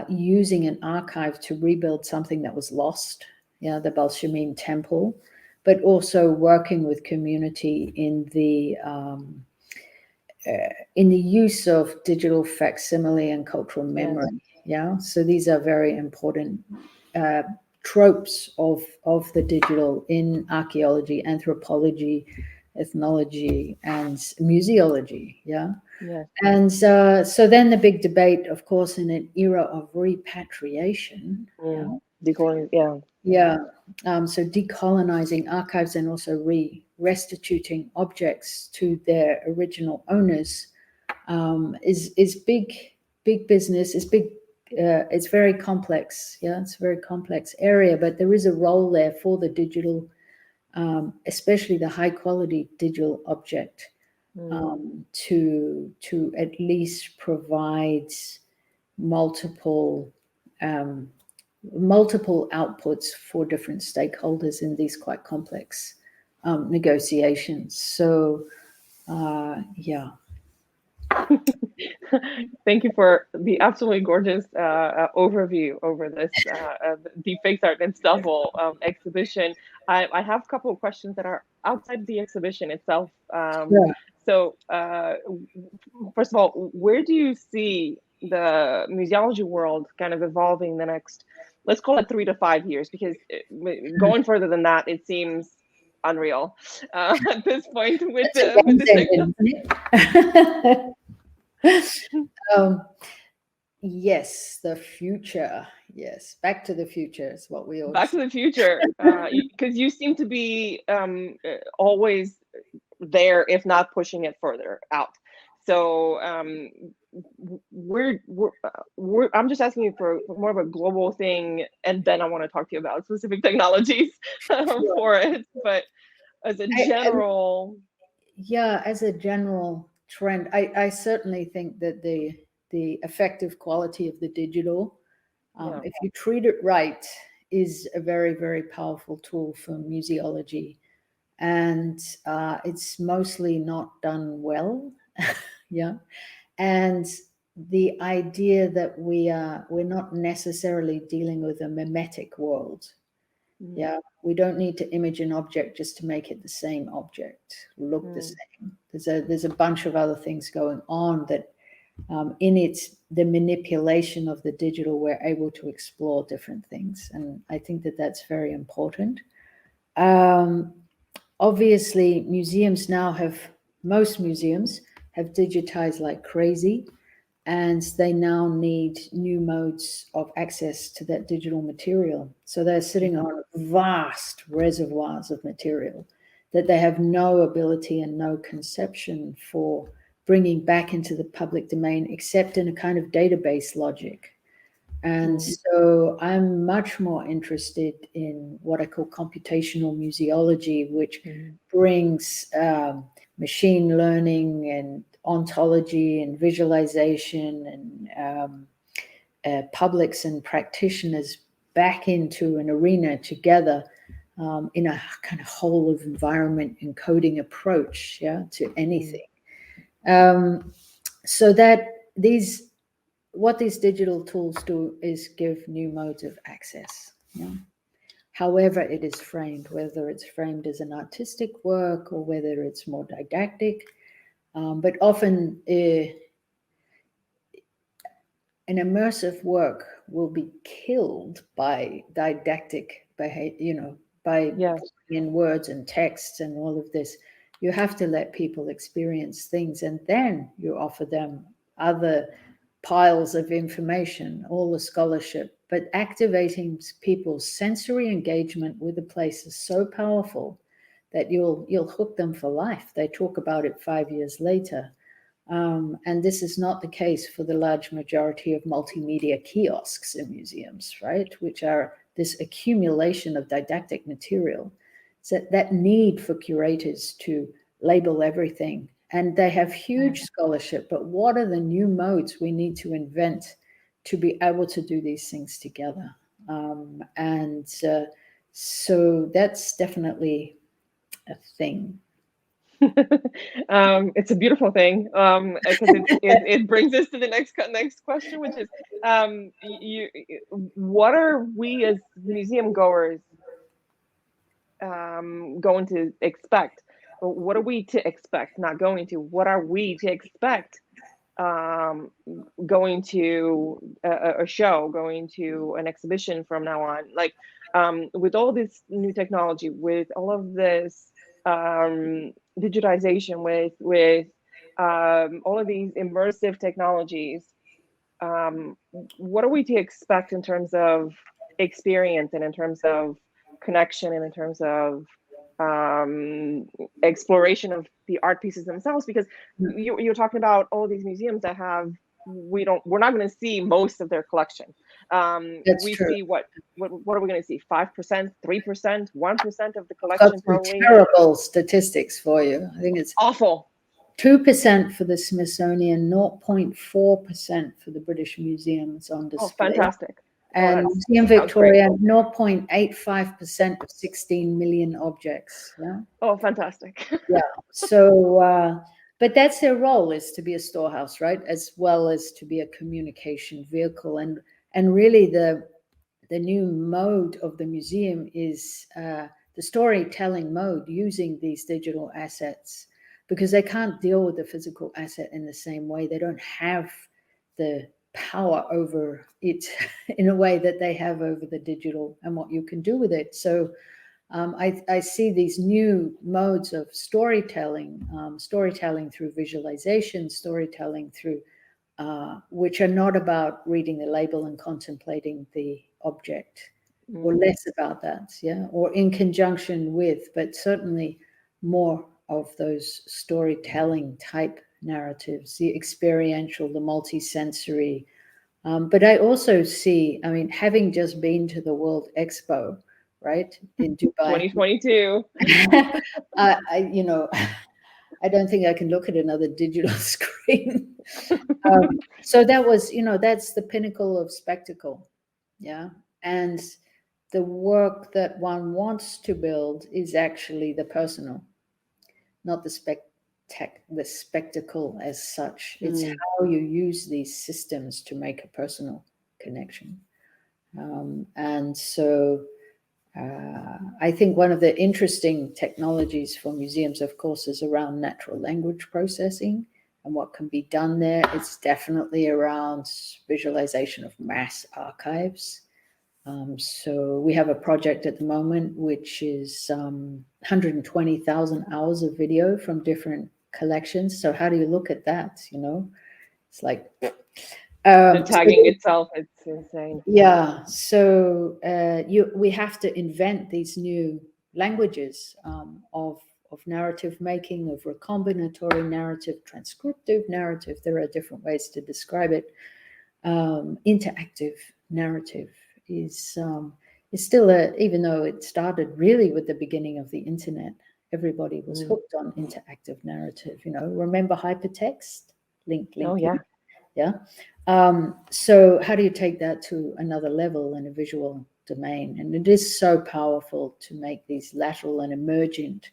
using an archive to rebuild something that was lost, the Balshamim Temple, but also working with community in the use of digital facsimile and cultural memory. Yes. So these are very important tropes of the digital in archaeology, anthropology, ethnology, and museology. Yes. And so then the big debate, of course, in an era of repatriation. Decolonial, so decolonizing archives and also restituting objects to their original owners is big business. It's big. It's very complex. It's a very complex area, but there is a role there for the digital, especially the high quality digital object, to at least provide multiple outputs for different stakeholders in these quite complex negotiations. So, Thank you for the absolutely gorgeous overview over this Deepfakes Art and Stubble exhibition. I have a couple of questions that are outside the exhibition itself. So, first of all, where do you see the museology world kind of evolving the next, let's call it 3 to 5 years? Because going further than that, it seems unreal at this point with the yes, the future. Yes, Back to the Future is what we always Back to the Future, because you seem to be always there, if not pushing it further out. So I'm just asking you for more of a global thing, and then I want to talk to you about specific technologies for it. But as a general, as a general trend, I certainly think that the effective quality of the digital, if you treat it right, is a very, very powerful tool for museology. And it's mostly not done well. And the idea that we're not necessarily dealing with a mimetic world. We don't need to image an object just to make it the same object, look the same. There's a bunch of other things going on that in the manipulation of the digital, we're able to explore different things. And I think that that's very important. Obviously, most museums have digitized like crazy, and they now need new modes of access to that digital material. So they're sitting on vast reservoirs of material that they have no ability and no conception for bringing back into the public domain, except in a kind of database logic. And so I'm much more interested in what I call computational museology, which brings machine learning and ontology and visualization and publics and practitioners back into an arena together in a kind of whole of environment encoding approach to anything. So that what these digital tools do is give new modes of access. However it is framed, whether it's framed as an artistic work or whether it's more didactic. But often an immersive work will be killed by didactic behavior, by putting in words and texts and all of this. You have to let people experience things, and then you offer them other piles of information, all the scholarship. But activating people's sensory engagement with a place is so powerful that you'll hook them for life. They talk about it 5 years later. And this is not the case for the large majority of multimedia kiosks in museums, right? Which are this accumulation of didactic material. So that need for curators to label everything. And they have huge scholarship, but what are the new modes we need to invent to be able to do these things together? And so that's definitely a thing. It's a beautiful thing, because it brings us to the next question, which is, what are we as museum goers going to expect? What are we to expect? Not going to. What are we to expect? Going to a show, going to an exhibition from now on, like, with all this new technology, with all of this digitization, with all of these immersive technologies, what are we to expect in terms of experience, and in terms of connection, and in terms of exploration of the art pieces themselves? Because you're talking about all of these museums that have, we're not going to see most of their collection. We true. see what are we going to see? 5%, 3%, 1% of the collection, probably. Terrible statistics for you. I think it's awful. 2% for the Smithsonian, 0.4% for the British Museum. It's on display. Oh, fantastic. And Museum Victoria, 0.85% of 16 million objects. Yeah. Oh, fantastic. Yeah. So, but that's their role, is to be a storehouse, right? As well as to be a communication vehicle. And really the new mode of the museum is the storytelling mode, using these digital assets, because they can't deal with the physical asset in the same way. They don't have the power over it in a way that they have over the digital and what you can do with it. So I see these new modes of storytelling, storytelling through visualization, storytelling through, which are not about reading the label and contemplating the object, or less about that, yeah, or in conjunction with, but certainly more of those storytelling type narratives, the experiential, the multisensory. But I also see, I mean, having just been to the World Expo, right, in Dubai, 2022. I don't think I can look at another digital screen. So that was, that's the pinnacle of spectacle, yeah. And the work that one wants to build is actually the personal, not the spectacle as such. It's how you use these systems to make a personal connection. And so I think one of the interesting technologies for museums, of course, is around natural language processing and what can be done there. It's definitely around visualization of mass archives. So we have a project at the moment, which is 120,000 hours of video from different collections. So how do you look at that? It's like the tagging itself, it's insane. Yeah. So we have to invent these new languages of narrative making, of recombinatory narrative, transcriptive narrative. There are different ways to describe it. Interactive narrative is still even though it started really with the beginning of the internet, everybody was hooked on interactive narrative. Remember hypertext, link. Oh yeah. Yeah. So how do you take that to another level in a visual domain? And it is so powerful to make these lateral and emergent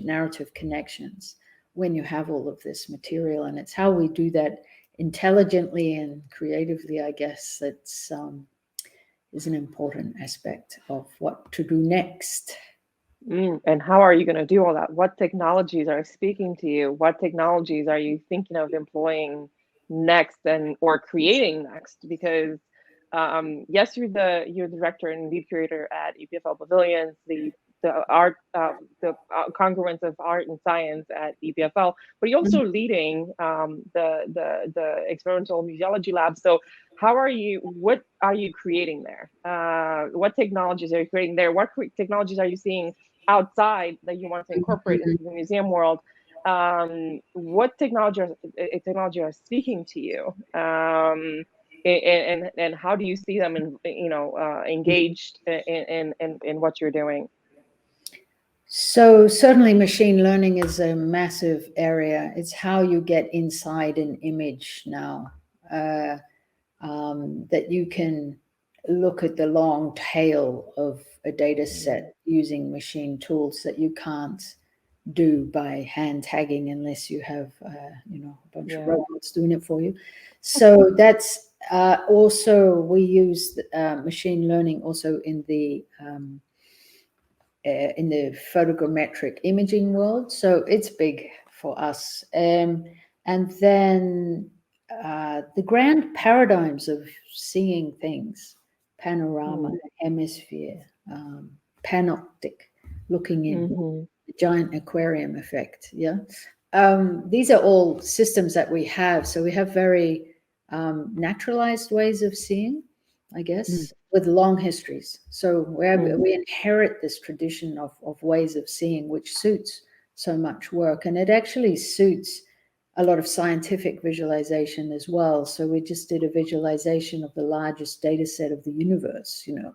narrative connections when you have all of this material. And it's how we do that intelligently and creatively, I guess, that's is an important aspect of what to do next. And how are you going to do all that? What technologies are speaking to you? What technologies are you thinking of employing next or creating next? Because yes, you're the director and lead curator at EPFL Pavilions, the art, the congruence of art and science at EPFL, but you're also leading the experimental museology lab. So what are you creating there? What technologies are you creating there? What technologies are you seeing outside that you want to incorporate into the museum world? What technology are speaking to you? And how do you see them engaged in what you're doing? So certainly machine learning is a massive area. It's how you get inside an image now, that you can look at the long tail of a data set using machine tools that you can't do by hand tagging unless you have a bunch of robots doing it for you. So that's also, we use machine learning also in the photogrammetric imaging world. So it's big for us. And then the grand paradigms of seeing things: panorama, hemisphere, panoptic, looking in, the giant aquarium effect. Yeah. These are all systems that we have. So we have very naturalized ways of seeing, I guess, with long histories. So we inherit this tradition of ways of seeing, which suits so much work. And it actually suits a lot of scientific visualization as well. So we just did a visualization of the largest data set of the universe, in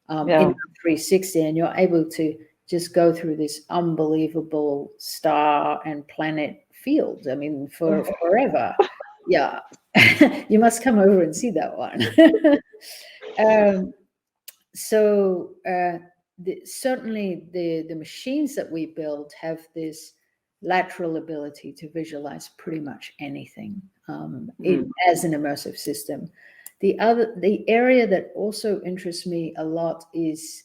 360, and you're able to just go through this unbelievable star and planet field. I mean, for forever. Yeah. You must come over and see that one. Certainly the machines that we build have this lateral ability to visualize pretty much anything as an immersive system. The area that also interests me a lot is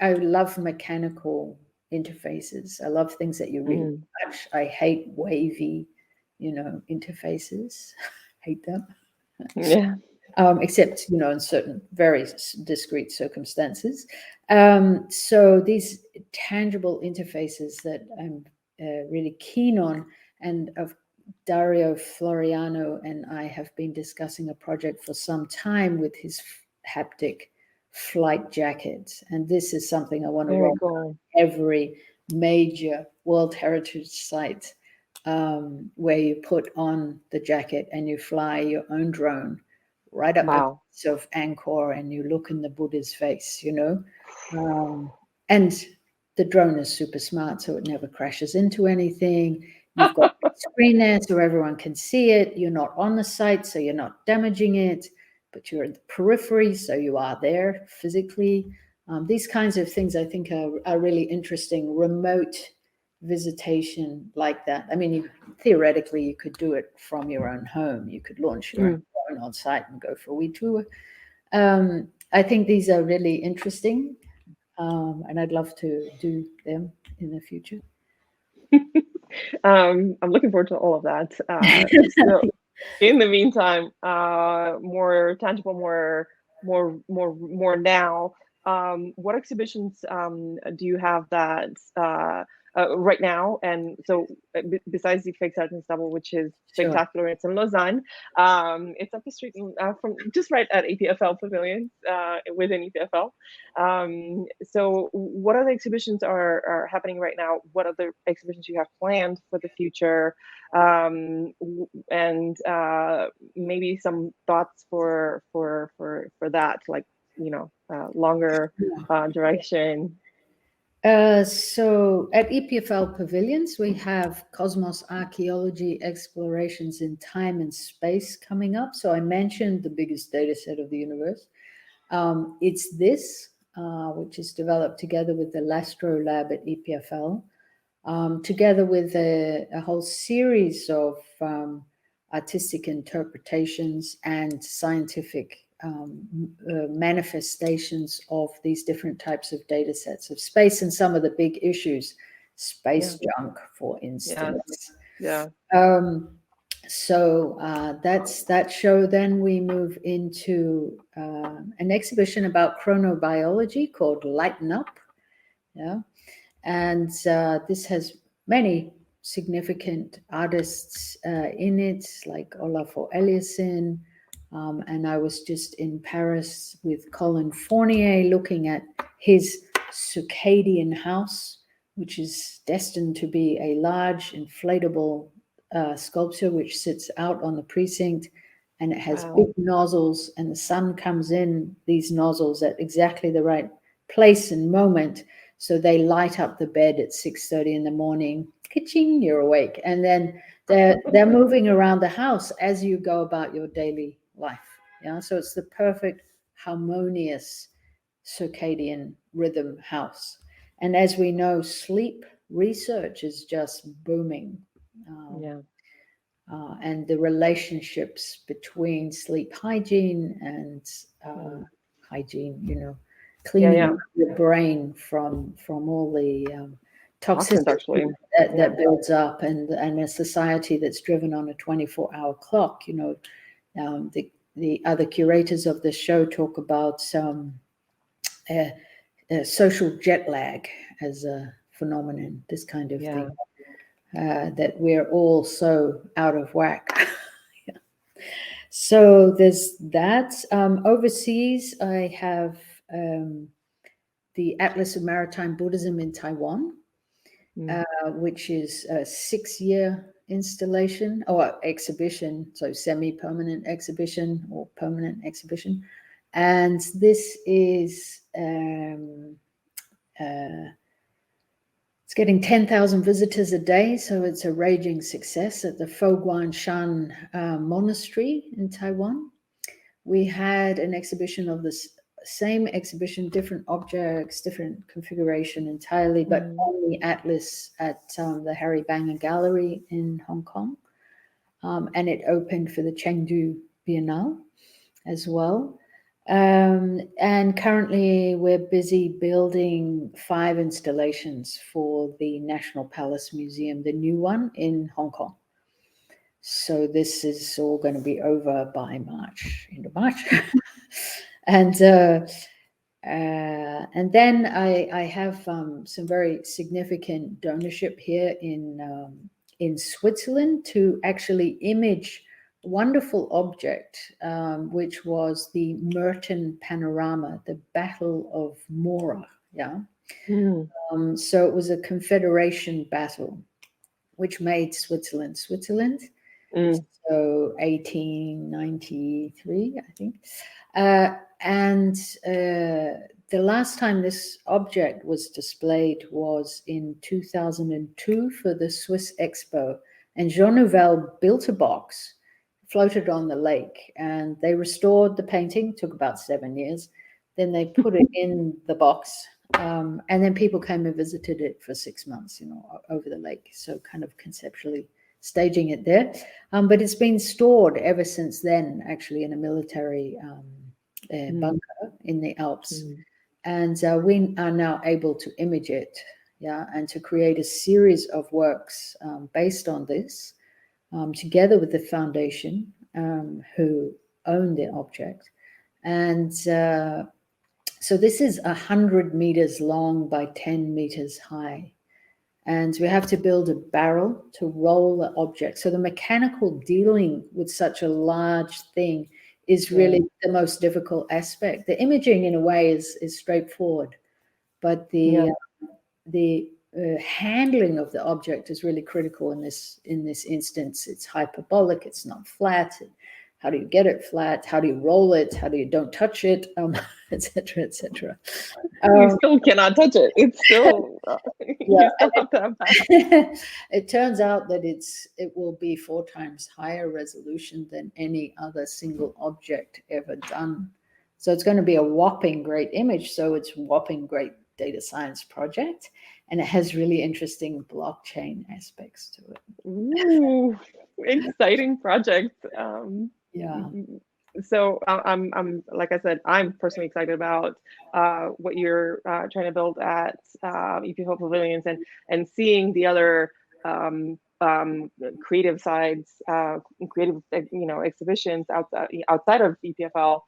I love mechanical interfaces. I love things that you really touch. I hate wavy, interfaces. Hate them. Yeah. Except, in certain very discrete circumstances. So these tangible interfaces that I'm really keen on, and of Dario Floriano and I have been discussing a project for some time with his haptic flight jackets. And this is something I want to roll out every major World Heritage site, where you put on the jacket and you fly your own drone right up of Angkor, and you look in the Buddha's face, and the drone is super smart, so it never crashes into anything. You've got a screen there so everyone can see it. You're not on the site, so you're not damaging it, but you're in the periphery, so you are there physically. These kinds of things I think are really interesting. Remote visitation like that. I mean, theoretically, you could do it from your own home. You could launch your own drone on site and go for a wee tour. I think these are really interesting, and I'd love to do them in the future. I'm looking forward to all of that. So in the meantime, more tangible, more now. What exhibitions do you have that right now? And so besides the Fake Art and Stubble, which is spectacular, it's in Lausanne. It's up the street from just right at EPFL Pavilions within EPFL. So what other exhibitions are happening right now? What other exhibitions you have planned for the future? And maybe some thoughts for that, like, longer duration. So at EPFL Pavilions, we have Cosmos Archaeology Explorations in Time and Space coming up. So I mentioned the biggest data set of the universe. It's this, which is developed together with the Lastro Lab at EPFL, together with a whole series of artistic interpretations and scientific manifestations of these different types of data sets of space and some of the big issues, space junk, for instance. So that's that show. Then we move into an exhibition about chronobiology called Lighten Up. And this has many significant artists in it, like Olafur Eliasson. And I was just in Paris with Colin Fournier looking at his circadian house, which is destined to be a large inflatable sculpture which sits out on the precinct, and it has big nozzles, and the sun comes in these nozzles at exactly the right place and moment, so they light up the bed at 6:30 in the morning. Ka-ching, you're awake, and then they're moving around the house as you go about your daily life. So it's the perfect harmonious circadian rhythm house. And as we know, sleep research is just booming. And the relationships between sleep hygiene and hygiene, cleaning your brain from all the toxicity that builds up, and a society that's driven on a 24-hour clock. The other curators of the show talk about social jet lag as a phenomenon, this kind of thing, that we're all so out of whack. So there's that. Overseas, I have the Atlas of Maritime Buddhism in Taiwan, which is a 6-year installation or exhibition, so semi-permanent exhibition or permanent exhibition. And this is it's getting 10,000 visitors a day, so it's a raging success at the Foguanshan Monastery in Taiwan. We had an exhibition of this same exhibition, different objects, different configuration entirely, but on the Atlas at the Harry Banger Gallery in Hong Kong. And it opened for the Chengdu Biennale as well. And currently we're busy building 5 installations for the National Palace Museum, the new one in Hong Kong. So this is all going to be over by March, end of March. And then I have some very significant donorship here in Switzerland to actually image a wonderful object, which was the Merton panorama, the Battle of Mora. So it was a Confederation battle, which made Switzerland. So 1893, I think. And the last time this object was displayed was in 2002 for the Swiss Expo. And Jean Nouvel built a box, floated on the lake, and they restored the painting. Took about 7 years. Then they put it in the box, and then people came and visited it for 6 months, over the lake. So kind of conceptually staging it there. But it's been stored ever since then, actually, in a military bunker in the Alps. And we are now able to image it, and to create a series of works based on this, together with the foundation who own the object. And so this is 100 meters long by 10 meters high. And we have to build a barrel to roll the object. So the mechanical dealing with such a large thing is really the most difficult aspect. The imaging, in a way, is straightforward, but the handling of the object is really critical in this instance. It's hyperbolic. It's not flat. How do you get it flat? How do you roll it? How do you don't touch it? Etc. etc. You still cannot touch it. It's still you still have to have that. It turns out that it will be 4 times higher resolution than any other single object ever done. So it's going to be a whopping great image. So it's whopping great data science project, and it has really interesting blockchain aspects to it. Ooh, exciting project. So I'm like I said, I'm personally excited about what you're trying to build at EPFL Pavilions, and seeing the other creative sides, creative exhibitions outside of EPFL.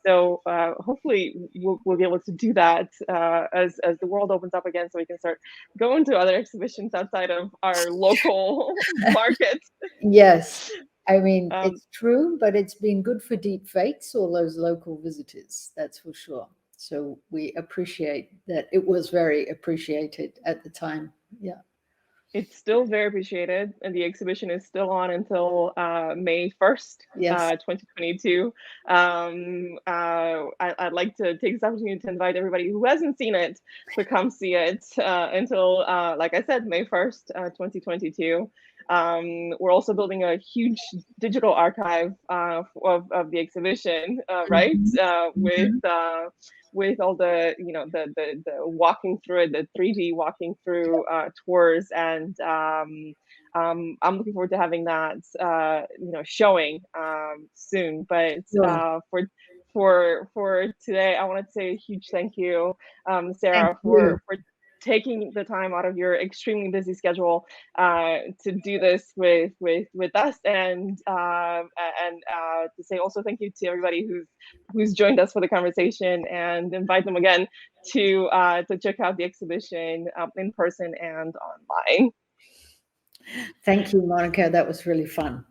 So hopefully we'll be able to do that as the world opens up again, so we can start going to other exhibitions outside of our local market. Yes. I mean, it's true, but it's been good for deep fakes, all those local visitors, that's for sure. So we appreciate that. It was very appreciated at the time. Yeah. It's still very appreciated, and the exhibition is still on until May 1st, 2022. I'd like to take this opportunity to invite everybody who hasn't seen it to come see it until, like I said, May 1st, 2022. We're also building a huge digital archive of the exhibition, right? With all the the walking through it, the 3D walking through tours, and I'm looking forward to having that showing soon. But for today, I want to say a huge thank you, Sarah, for taking the time out of your extremely busy schedule to do this with us, and to say also thank you to everybody who's joined us for the conversation, and invite them again to check out the exhibition in person and online. Thank you, Monica. That was really fun.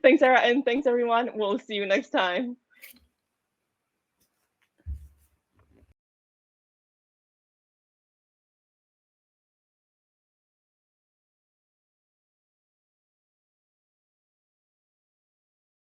Thanks, Sarah, and thanks everyone. We'll see you next time.